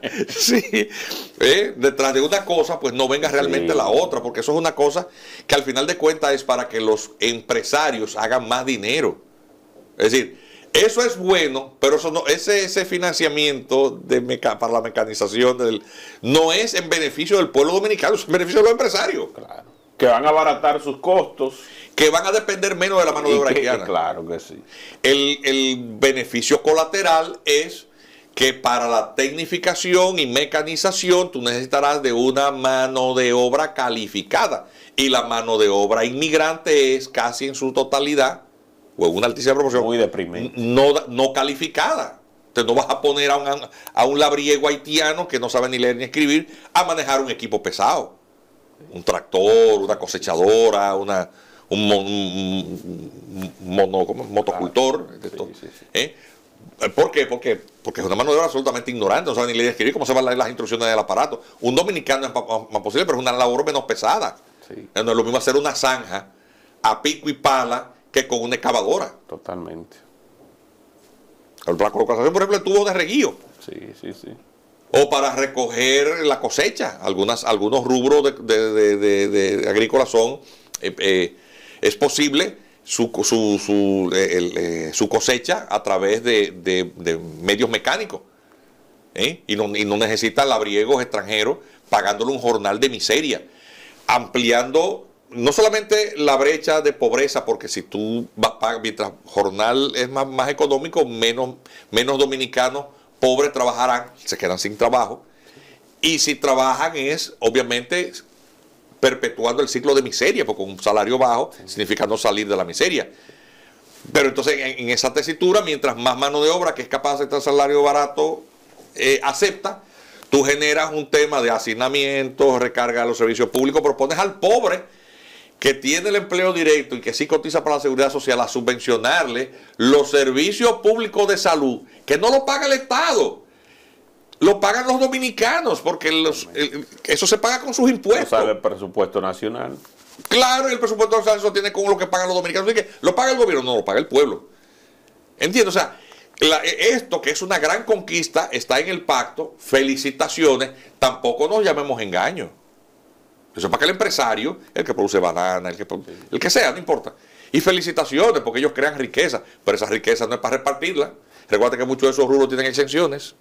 Detrás de una cosa, pues no venga realmente la otra, porque eso es una cosa que al final de cuentas es para que los empresarios hagan más dinero. Es decir, eso es bueno, pero eso no, ese financiamiento para la mecanización no es en beneficio del pueblo dominicano, es en beneficio de los empresarios. Claro. Que van a abaratar sus costos. Que van a depender menos de la mano de obra haitiana. Claro que sí. El beneficio colateral es que para la tecnificación y mecanización tú necesitarás de una mano de obra calificada. Y la mano de obra inmigrante es casi en su totalidad, o en una altísima proporción, muy deprimente, no calificada. Entonces no vas a poner a un labriego haitiano que no sabe ni leer ni escribir a manejar un equipo pesado. Un tractor, una cosechadora, un motocultor. ¿Por qué? Porque es una mano de obra absolutamente ignorante, no sabe ni leer ni escribir, cómo se van las instrucciones del aparato. Un dominicano es más posible, pero es una labor menos pesada. No es lo mismo hacer una zanja a pico y pala que con una excavadora. Totalmente. La colocación, por ejemplo, de tubos de reguío. Sí. O para recoger la cosecha. Algunos rubros de agrícolas son, es posible su cosecha a través de medios mecánicos. Y no necesita labriegos extranjeros pagándole un jornal de miseria. Ampliando no solamente la brecha de pobreza, porque si tú mientras jornal es más económico, menos dominicanos pobres trabajarán, se quedan sin trabajo. Y si trabajan es, obviamente, perpetuando el ciclo de miseria, porque un salario bajo significa no salir de la miseria. Pero entonces, en esa tesitura, mientras más mano de obra que es capaz de aceptar salario barato acepta, tú generas un tema de hacinamiento, recarga de los servicios públicos, pero pones al pobre que tiene el empleo directo y que sí cotiza para la seguridad social a subvencionarle los servicios públicos de salud, que no lo paga el Estado, lo pagan los dominicanos, porque eso se paga con sus impuestos. O sea, el presupuesto nacional. Claro, y el presupuesto nacional eso tiene con lo que pagan los dominicanos. Así que lo paga el gobierno, no lo paga el pueblo. ¿Entiendes? O sea, esto que es una gran conquista está en el pacto. Felicitaciones. Tampoco nos llamemos engaño. Eso es para que el empresario, el que produce banana, el que sea, no importa. Y felicitaciones, porque ellos crean riqueza, pero esa riqueza no es para repartirla. Recuerda que muchos de esos rubros tienen exenciones.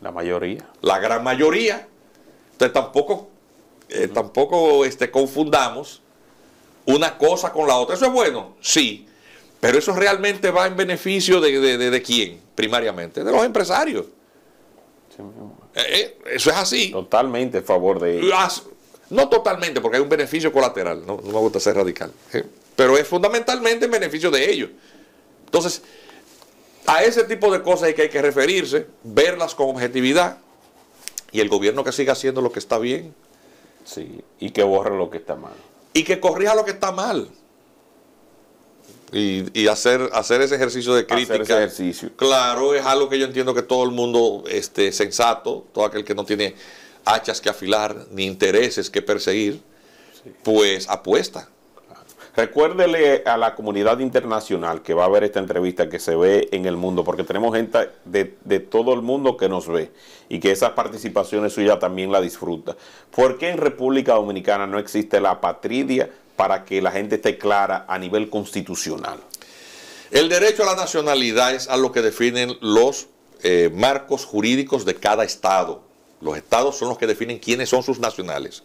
La mayoría. La gran mayoría. Entonces tampoco confundamos una cosa con la otra. ¿Eso es bueno? Sí. Pero eso realmente va en beneficio de ¿quién? Primariamente, de los empresarios. Eso es así. Totalmente a favor de ellos. No totalmente, porque hay un beneficio colateral. No me gusta ser radical. Pero es fundamentalmente en beneficio de ellos. Entonces, a ese tipo de cosas hay que referirse, verlas con objetividad, y el gobierno que siga haciendo lo que está bien. Sí, y que borre lo que está mal. Y que corrija lo que está mal. Y hacer ese ejercicio de crítica. Hacer ese ejercicio. Claro, es algo que yo entiendo que todo el mundo sensato, todo aquel que no tiene hachas que afilar, ni intereses que perseguir, sí, pues apuesta. Recuérdele a la comunidad internacional que va a ver esta entrevista, que se ve en el mundo, porque tenemos gente de todo el mundo que nos ve y que esas participaciones suyas también la disfruta. ¿Por qué en República Dominicana no existe la apatridia para que la gente esté clara a nivel constitucional? El derecho a la nacionalidad es a lo que definen los marcos jurídicos de cada estado. Los estados son los que definen quiénes son sus nacionales.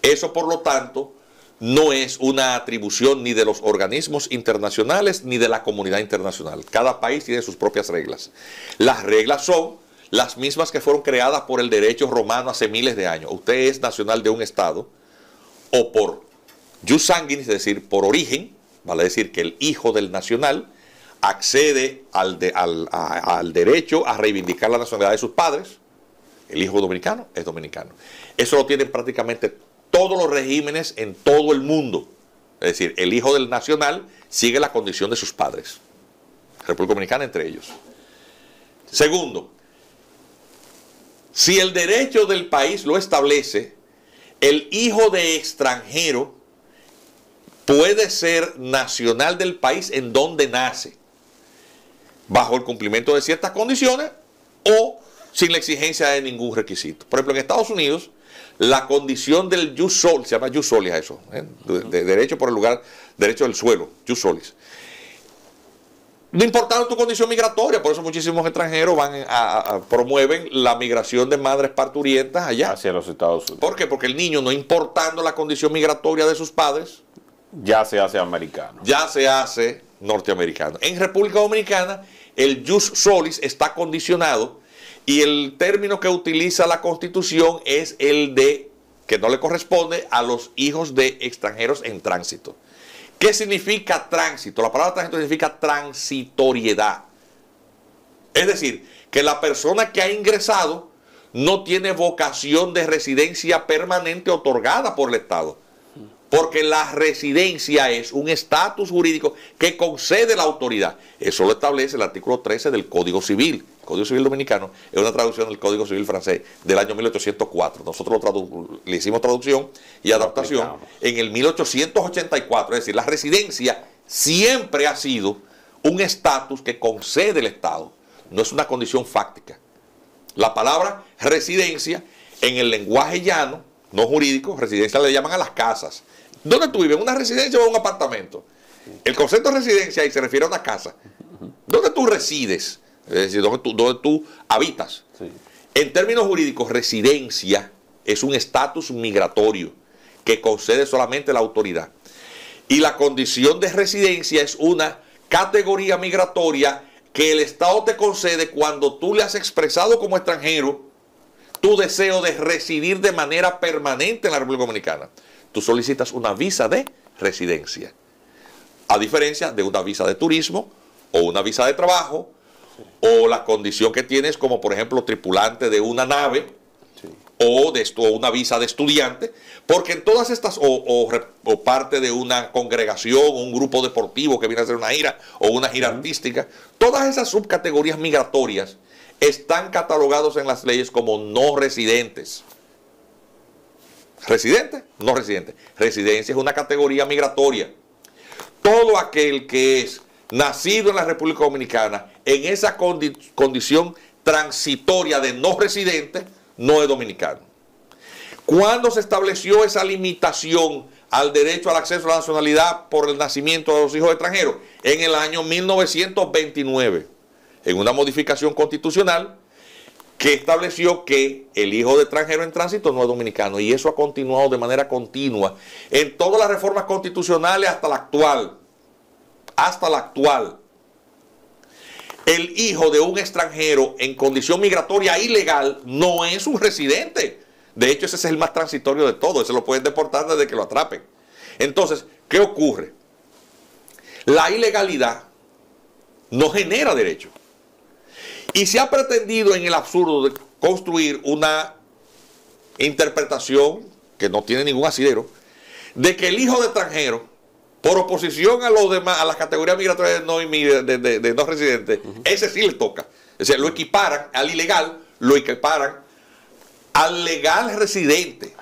Eso, por lo tanto, no es una atribución ni de los organismos internacionales ni de la comunidad internacional. Cada país tiene sus propias reglas. Las reglas son las mismas que fueron creadas por el derecho romano hace miles de años. Usted es nacional de un estado o por jus sanguinis, es decir, por origen, vale decir que el hijo del nacional accede al derecho a reivindicar la nacionalidad de sus padres. El hijo dominicano es dominicano. Eso lo tienen prácticamente todos los regímenes en todo el mundo. Es decir, el hijo del nacional sigue la condición de sus padres. República Dominicana entre ellos. Segundo, si el derecho del país lo establece, el hijo de extranjero puede ser nacional del país en donde nace, bajo el cumplimiento de ciertas condiciones o sin la exigencia de ningún requisito. Por ejemplo, en Estados Unidos, la condición del jus solis, se llama jus solis a eso, de derecho por el lugar, derecho del suelo, jus solis. No importando tu condición migratoria, por eso muchísimos extranjeros promueven la migración de madres parturientas allá. Hacia los Estados Unidos. ¿Por qué? Porque el niño, no importando la condición migratoria de sus padres, ya se hace americano. Ya se hace norteamericano. En República Dominicana, el jus solis está condicionado y el término que utiliza la Constitución es el de que no le corresponde a los hijos de extranjeros en tránsito. ¿Qué significa tránsito? La palabra tránsito significa transitoriedad. Es decir, que la persona que ha ingresado no tiene vocación de residencia permanente otorgada por el Estado. Porque la residencia es un estatus jurídico que concede la autoridad. Eso lo establece el artículo 13 del Código Civil. El Código Civil dominicano es una traducción del Código Civil francés del año 1804. Nosotros le hicimos traducción y adaptación en el 1884. Es decir, la residencia siempre ha sido un estatus que concede el Estado. No es una condición fáctica. La palabra residencia en el lenguaje llano, no jurídico, residencia le llaman a las casas. ¿Dónde tú vives? ¿En una residencia o en un apartamento? El concepto de residencia ahí se refiere a una casa. ¿Dónde tú resides? Es decir, ¿dónde tú habitas? Sí. En términos jurídicos, residencia es un estatus migratorio que concede solamente la autoridad. Y la condición de residencia es una categoría migratoria que el Estado te concede cuando tú le has expresado como extranjero tu deseo de residir de manera permanente en la República Dominicana. Tú solicitas una visa de residencia, a diferencia de una visa de turismo o una visa de trabajo, o la condición que tienes como por ejemplo tripulante de una nave, o una visa de estudiante, porque en todas estas, o parte de una congregación, o un grupo deportivo que viene a hacer una gira, o una gira artística, todas esas subcategorías migratorias están catalogados en las leyes como no residentes. ¿Residente? No residente. Residencia es una categoría migratoria. Todo aquel que es nacido en la República Dominicana en esa condición transitoria de no residente no es dominicano. ¿Cuándo se estableció esa limitación al derecho al acceso a la nacionalidad por el nacimiento de los hijos extranjeros? En el año 1929. En una modificación constitucional que estableció que el hijo de extranjero en tránsito no es dominicano, y eso ha continuado de manera continua en todas las reformas constitucionales hasta la actual. Hasta la actual. El hijo de un extranjero en condición migratoria ilegal no es un residente. De hecho, ese es el más transitorio de todo. Ese lo pueden deportar desde que lo atrapen. Entonces, ¿qué ocurre? La ilegalidad no genera derecho. Y se ha pretendido en el absurdo de construir una interpretación que no tiene ningún asidero, de que el hijo de extranjero, por oposición a los demás, a las categorías migratorias de no residentes, ese sí le toca. Es decir, lo equiparan al ilegal, lo equiparan al legal residente.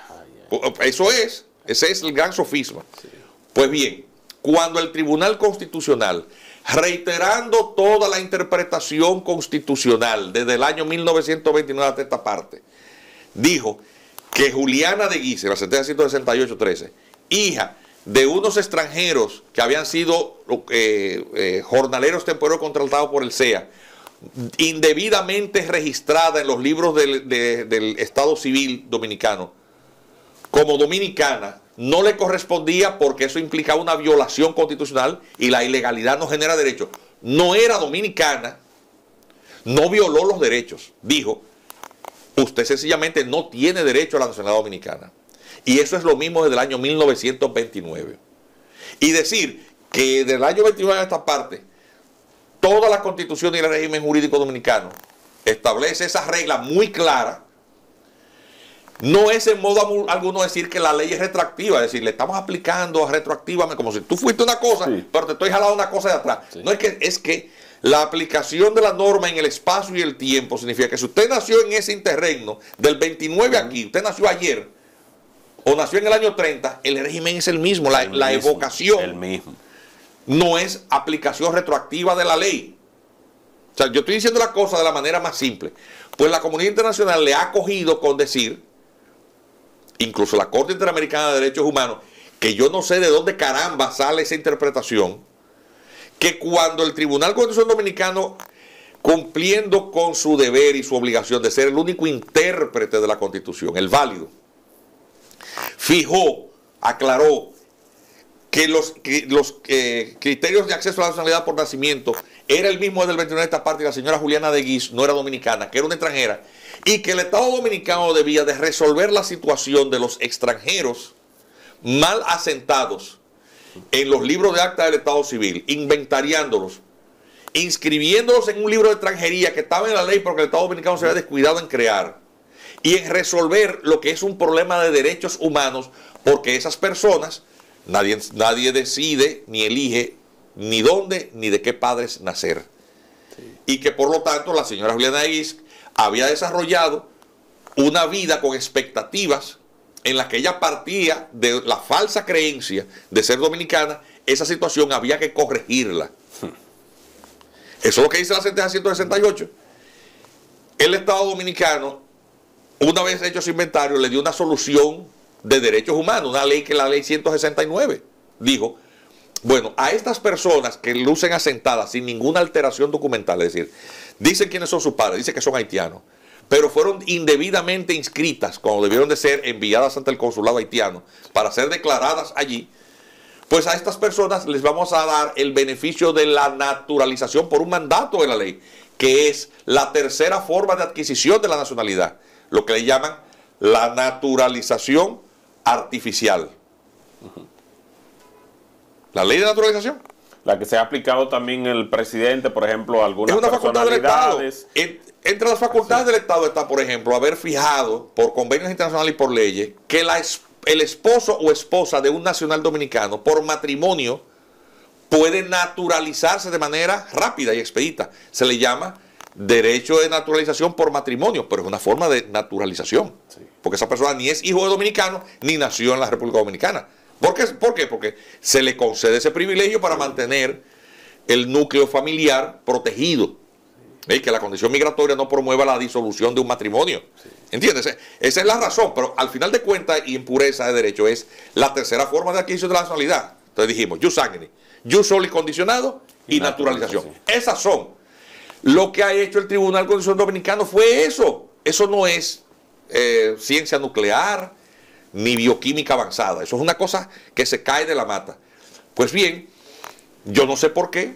Ese es el gran sofisma. Sí. Pues bien, cuando el Tribunal Constitucional, reiterando toda la interpretación constitucional desde el año 1929 hasta esta parte, dijo que Juliana de Guise, la sentencia 168-13, hija de unos extranjeros que habían sido jornaleros temporarios contratados por el CEA, indebidamente registrada en los libros del Estado Civil dominicano como dominicana, no le correspondía porque eso implicaba una violación constitucional y la ilegalidad no genera derechos. No era dominicana, no violó los derechos. Dijo, usted sencillamente no tiene derecho a la nacionalidad dominicana. Y eso es lo mismo desde el año 1929. Y decir que del año 29 a esta parte, toda la constitución y el régimen jurídico dominicano establece esa regla muy clara, no es en modo alguno decir que la ley es retroactiva, es decir, le estamos aplicando retroactivamente, como si tú fuiste una cosa, sí, pero te estoy jalando una cosa de atrás. Sí. No es que la aplicación de la norma en el espacio y el tiempo significa que si usted nació en ese interregno del 29 aquí, usted nació ayer, o nació en el año 30, el régimen es el mismo, la evocación el mismo. No es aplicación retroactiva de la ley. O sea, yo estoy diciendo la cosa de la manera más simple. Pues la comunidad internacional le ha acogido con decir, incluso la Corte Interamericana de Derechos Humanos, que yo no sé de dónde caramba sale esa interpretación, que cuando el Tribunal Constitucional Dominicano, cumpliendo con su deber y su obligación de ser el único intérprete de la Constitución, el válido, fijó, aclaró que los criterios de acceso a la nacionalidad por nacimiento era el mismo desde el 29 de esta parte, y la señora Juliana de Guise no era dominicana, que era una extranjera, y que el Estado dominicano debía de resolver la situación de los extranjeros mal asentados en los libros de acta del Estado Civil, inventariándolos, inscribiéndolos en un libro de extranjería que estaba en la ley porque el Estado dominicano se había descuidado en crear, y en resolver lo que es un problema de derechos humanos, porque esas personas, nadie decide ni elige ni dónde ni de qué padres nacer. Sí. Y que por lo tanto la señora Juliana de Guise había desarrollado una vida con expectativas en la que ella partía de la falsa creencia de ser dominicana. Esa situación había que corregirla. Eso es lo que dice la sentencia 168. El Estado dominicano, una vez hecho ese inventario, le dio una solución de derechos humanos, una ley que es la ley 169. Dijo, bueno, a estas personas que lucen asentadas sin ninguna alteración documental, es decir, dicen quiénes son sus padres, dicen que son haitianos, pero fueron indebidamente inscritas cuando debieron de ser enviadas ante el consulado haitiano para ser declaradas allí, pues a estas personas les vamos a dar el beneficio de la naturalización por un mandato de la ley, que es la tercera forma de adquisición de la nacionalidad, lo que le llaman la naturalización artificial. La ley de naturalización. La que se ha aplicado también el presidente, por ejemplo, algunas es una facultad del Estado. personalidades. Entre las facultades del Estado está, por ejemplo, haber fijado por convenios internacionales y por leyes que el esposo o esposa de un nacional dominicano por matrimonio puede naturalizarse de manera rápida y expedita. Se le llama derecho de naturalización por matrimonio, pero es una forma de naturalización. Sí. Porque esa persona ni es hijo de dominicano ni nació en la República Dominicana. ¿Por qué? Porque se le concede ese privilegio para mantener el núcleo familiar protegido. ¿Veis? Que la condición migratoria no promueva la disolución de un matrimonio. Sí. ¿Entiendes? Esa es la razón, pero al final de cuentas y en pureza de derecho es la tercera forma de adquisición de la nacionalidad. Entonces dijimos, jus sanguinis, jus soli condicionado y naturalización. Sí. Esas son. Lo que ha hecho el Tribunal Constitucional Dominicano fue eso. Eso no es ciencia nuclear ni bioquímica avanzada. Eso es una cosa que se cae de la mata. Pues bien, yo no sé por qué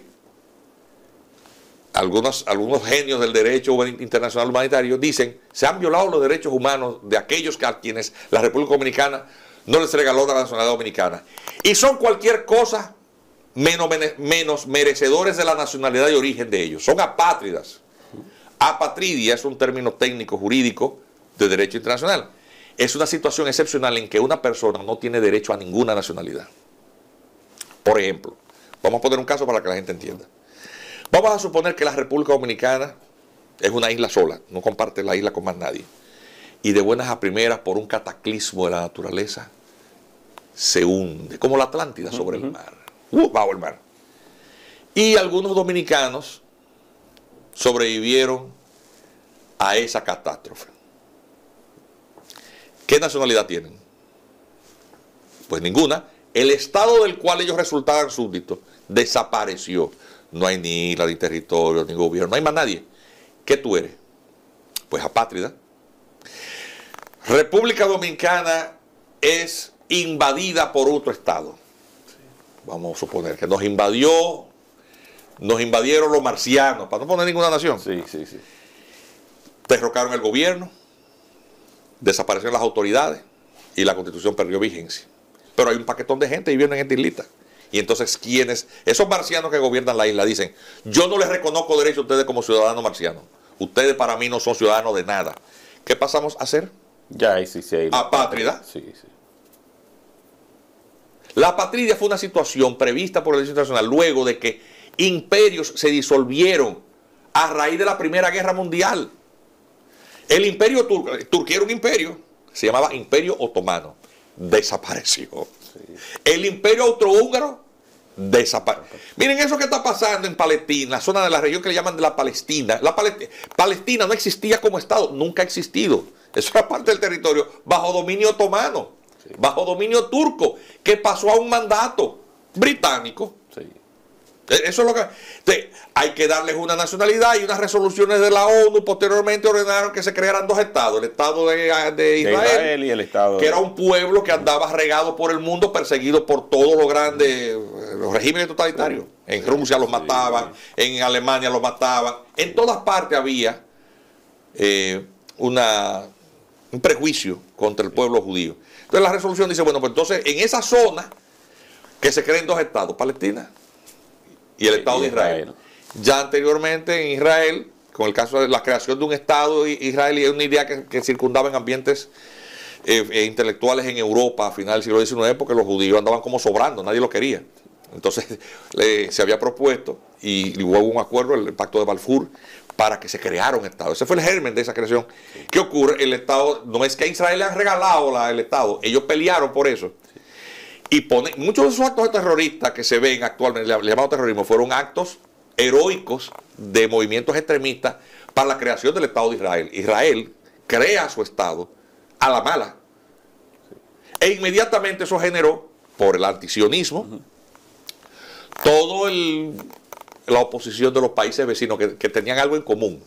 algunos genios del derecho internacional humanitario dicen se han violado los derechos humanos de aquellos a quienes la República Dominicana no les regaló la nacionalidad dominicana. Y son cualquier cosa menos merecedores de la nacionalidad de origen de ellos. Son apátridas. Apatridia es un término técnico jurídico de derecho internacional. Es una situación excepcional en que una persona no tiene derecho a ninguna nacionalidad. Por ejemplo, vamos a poner un caso para que la gente entienda. Vamos a suponer que la República Dominicana es una isla sola, no comparte la isla con más nadie. Y de buenas a primeras, por un cataclismo de la naturaleza, se hunde, como la Atlántida sobre el mar, bajo el mar. Y algunos dominicanos sobrevivieron a esa catástrofe. ¿Qué nacionalidad tienen? Pues ninguna. El estado del cual ellos resultaban súbditos desapareció. No hay ni isla, ni territorio, ni gobierno, no hay más nadie. ¿Qué tú eres? Pues apátrida. República Dominicana es invadida por otro estado. Vamos a suponer que nos invadieron los marcianos, para no poner ninguna nación. Sí. Derrocaron el gobierno, desaparecieron las autoridades y la Constitución perdió vigencia. Pero hay un paquetón de gente viviendo en esta islita. Y entonces, esos marcianos que gobiernan la isla dicen: yo no les reconozco derecho a ustedes como ciudadanos marcianos. Ustedes para mí no son ciudadanos de nada. ¿Qué pasamos a hacer? Ya, sí. Apátrida. Sí. La apatridia fue una situación prevista por el derecho internacional luego de que imperios se disolvieron a raíz de la Primera Guerra Mundial. El imperio turco, Turquía era un imperio, se llamaba Imperio Otomano, desapareció. Sí. El imperio austrohúngaro desapareció. Miren eso que está pasando en Palestina, la zona de la región que le llaman de la Palestina. Palestina no existía como Estado, nunca ha existido. Eso era parte del territorio bajo dominio otomano, sí, bajo dominio turco, que pasó a un mandato británico. Sí. Eso es lo que... hay que darles una nacionalidad, y unas resoluciones de la ONU posteriormente ordenaron que se crearan dos estados, el estado de Israel y el estado que era un pueblo que andaba regado por el mundo, perseguido por todos los grandes los regímenes totalitarios. En Rusia los mataban, en Alemania los mataban, en todas partes había un prejuicio contra el pueblo judío. Entonces la resolución dice, bueno, pues entonces en esa zona que se creen dos estados, Palestina y el Estado de Israel. Ya anteriormente en Israel, con el caso de la creación de un Estado israelí, es una idea que circundaba en ambientes intelectuales en Europa a finales del siglo XIX, porque los judíos andaban como sobrando, nadie lo quería. Entonces se había propuesto, y hubo un acuerdo, el Pacto de Balfour, para que se creara un Estado. Ese fue el germen de esa creación. ¿Qué ocurre? El Estado, no es que a Israel le han regalado el Estado, ellos pelearon por eso. Y muchos de esos actos terroristas que se ven actualmente, llamados terrorismo, fueron actos heroicos de movimientos extremistas para la creación del Estado de Israel. Israel crea su Estado a la mala. E inmediatamente eso generó, por el antisionismo, la oposición de los países vecinos que tenían algo en común.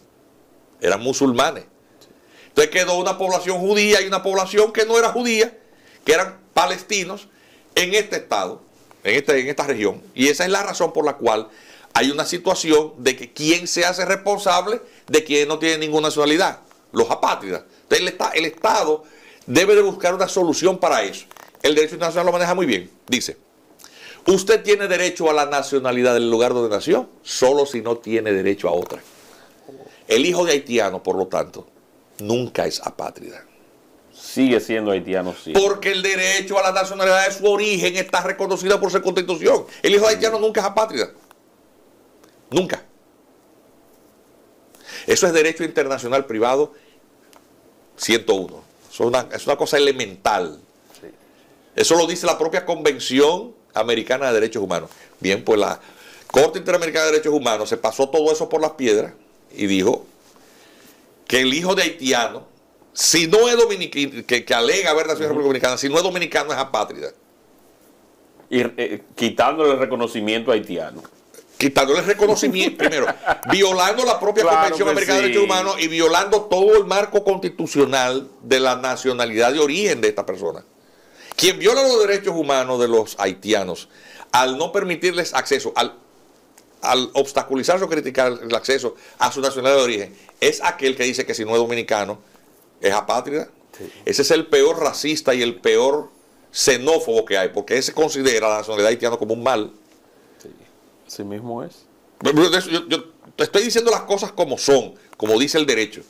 Eran musulmanes. Entonces quedó una población judía y una población que no era judía, que eran palestinos, en este estado, en esta región. Y esa es la razón por la cual hay una situación de que quién se hace responsable de quien no tiene ninguna nacionalidad, los apátridas. Entonces el Estado debe de buscar una solución para eso. El derecho internacional lo maneja muy bien. Dice: usted tiene derecho a la nacionalidad del lugar donde nació, solo si no tiene derecho a otra. El hijo de haitiano, por lo tanto, nunca es apátrida. Sigue siendo haitiano, sí. Porque el derecho a la nacionalidad de su origen está reconocido por su constitución. El hijo de haitiano nunca es apátrida. Nunca. Eso es derecho internacional privado 101. Es una cosa elemental. Sí. Eso lo dice la propia Convención Americana de Derechos Humanos. Bien, pues la Corte Interamericana de Derechos Humanos se pasó todo eso por las piedras y dijo que el hijo de haitiano, si no es dominicano, que alega haber nacido en la República Dominicana, si no es dominicano, es apátrida. Y quitándole el reconocimiento haitiano. Quitándole el reconocimiento, primero, violando la propia Convención Americana de Derechos Humanos y violando todo el marco constitucional de la nacionalidad de origen de esta persona. Quien viola los derechos humanos de los haitianos al no permitirles acceso, al obstaculizar o criticar el acceso a su nacionalidad de origen, es aquel que dice que si no es dominicano, es apátrida. Sí. Ese es el peor racista y el peor xenófobo que hay, porque ese considera la nacionalidad haitiana como un mal. Así mismo es. Yo te estoy diciendo las cosas como son, como dice el derecho.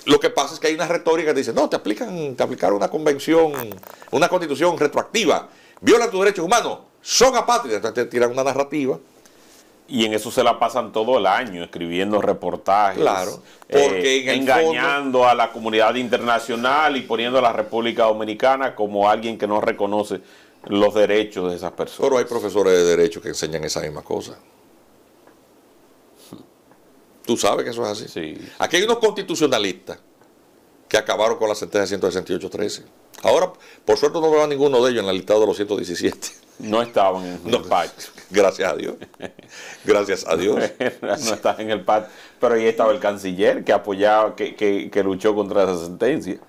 Lo que pasa es que hay una retórica que dice, no, te aplicaron una convención, una constitución retroactiva, violan tus derechos humanos, son apátridas. Entonces te tiran una narrativa. Y en eso se la pasan todo el año, escribiendo reportajes, Claro, porque engañando a la comunidad internacional y poniendo a la República Dominicana como alguien que no reconoce los derechos de esas personas. Pero hay profesores de derecho que enseñan esa misma cosa. Tú sabes que eso es así. Sí. Aquí hay unos constitucionalistas que acabaron con la sentencia 168.13. Ahora, por suerte, no veo a ninguno de ellos en el listado de los 117. No estaban en el pacto. Gracias a Dios. Gracias a Dios. No estaban en el pacto. Pero ahí estaba el canciller que apoyaba, que luchó contra esa sentencia.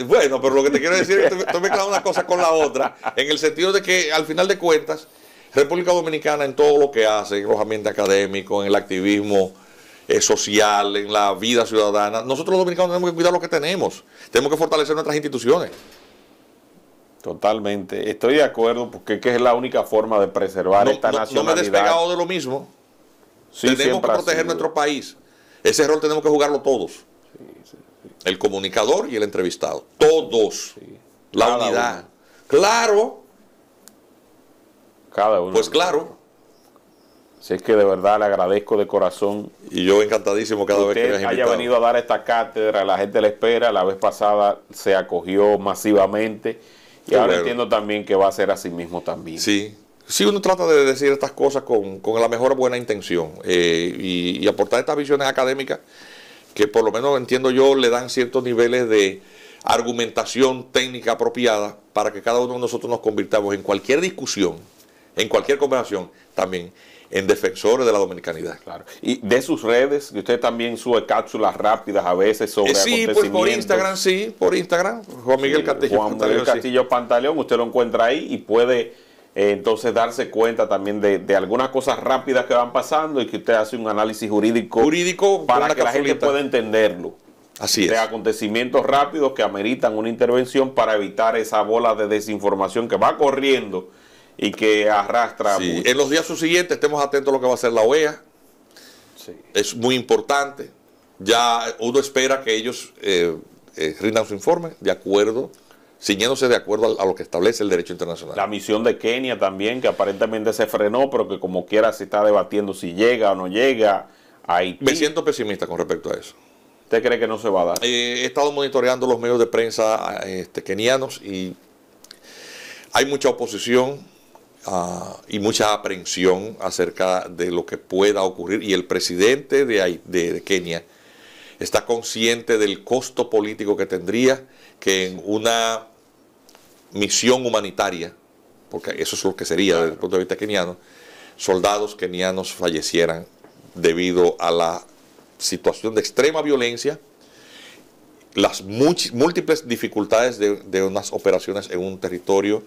Bueno, pero lo que te quiero decir es que tú mezclas una cosa con la otra, en el sentido de que, al final de cuentas, República Dominicana, en todo lo que hace, en los ambientes académicos, en el activismo social, en la vida ciudadana, nosotros los dominicanos tenemos que cuidar lo que tenemos. Tenemos que fortalecer nuestras instituciones. Totalmente. Estoy de acuerdo porque es la única forma de preservar esta nacionalidad. No me he despegado de lo mismo. Sí, tenemos que proteger nuestro país. Ese rol tenemos que jugarlo todos. Sí. El comunicador y el entrevistado. Todos. Sí. La Cada unidad. Uno. Claro. Cada uno. Pues claro. Si es que de verdad le agradezco de corazón. Y yo encantadísimo cada vez que me has invitado. Haya venido a dar esta cátedra, la gente le espera. La vez pasada se acogió masivamente. Y ahora entiendo también que va a ser así mismo también. Sí. Sí, uno trata de decir estas cosas con la mejor buena intención y aportar estas visiones académicas que por lo menos entiendo yo le dan ciertos niveles de argumentación técnica apropiada para que cada uno de nosotros nos convirtamos en cualquier discusión, en cualquier conversación también, en defensores de la dominicanidad. Claro. Y de sus redes, que usted también sube cápsulas rápidas a veces sobre acontecimientos. Pues por Instagram, sí, por Instagram, Juan Miguel Castillo Juan Miguel Castillo Pantaleón, usted lo encuentra ahí y puede entonces darse cuenta también de algunas cosas rápidas que van pasando y que usted hace un análisis jurídico para que la gente pueda entenderlo. Así es. De acontecimientos rápidos que ameritan una intervención para evitar esa bola de desinformación que va corriendo y que arrastra. Sí. En los días subsiguientes estemos atentos a lo que va a hacer la OEA. Sí. Es muy importante. Ya uno espera que ellos rindan su informe de acuerdo, ciñéndose de acuerdo a lo que establece el derecho internacional. La misión de Kenia también, que aparentemente se frenó, pero que como quiera se está debatiendo si llega o no llega a Haití. Me siento pesimista con respecto a eso. ¿Usted cree que no se va a dar? He estado monitoreando los medios de prensa kenianos y hay mucha oposición y mucha aprensión acerca de lo que pueda ocurrir, y el presidente de Kenia está consciente del costo político que tendría que en una misión humanitaria, porque eso es lo que sería desde el punto de vista keniano, soldados kenianos fallecieran debido a la situación de extrema violencia, las múltiples dificultades de unas operaciones en un territorio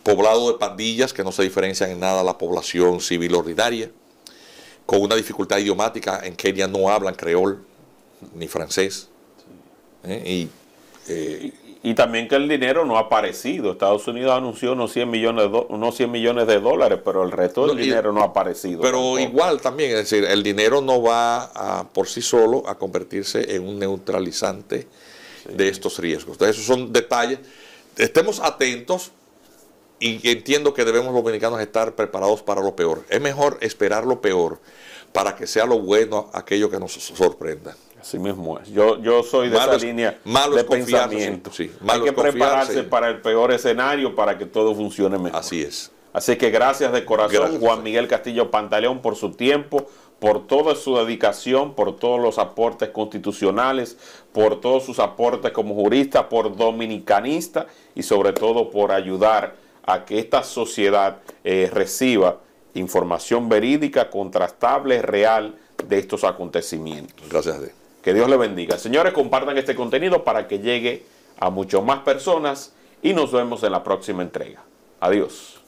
poblado de pandillas que no se diferencian en nada a la población civil ordinaria, con una dificultad idiomática. En Kenia no hablan creol ni francés. Y también que el dinero no ha aparecido. Estados Unidos anunció unos 100 millones de dólares, pero el resto del dinero no ha aparecido. Pero tampoco. Igual también, es decir, el dinero no va por sí solo a convertirse en un neutralizante de estos riesgos. Entonces, esos son detalles. Estemos atentos y entiendo que debemos los dominicanos estar preparados para lo peor. Es mejor esperar lo peor para que sea lo bueno aquello que nos sorprenda. Así mismo es. Yo soy de esa línea de pensamiento. Sí, hay que prepararse para el peor escenario para que todo funcione mejor. Así es. Así que gracias de corazón, gracias, Juan Miguel Castillo Pantaleón, por su tiempo, por toda su dedicación, por todos los aportes constitucionales, por todos sus aportes como jurista, por dominicanista y sobre todo por ayudar a que esta sociedad reciba información verídica, contrastable, real de estos acontecimientos. Gracias a Dios. Que Dios le bendiga. Señores, compartan este contenido para que llegue a muchas más personas y nos vemos en la próxima entrega. Adiós.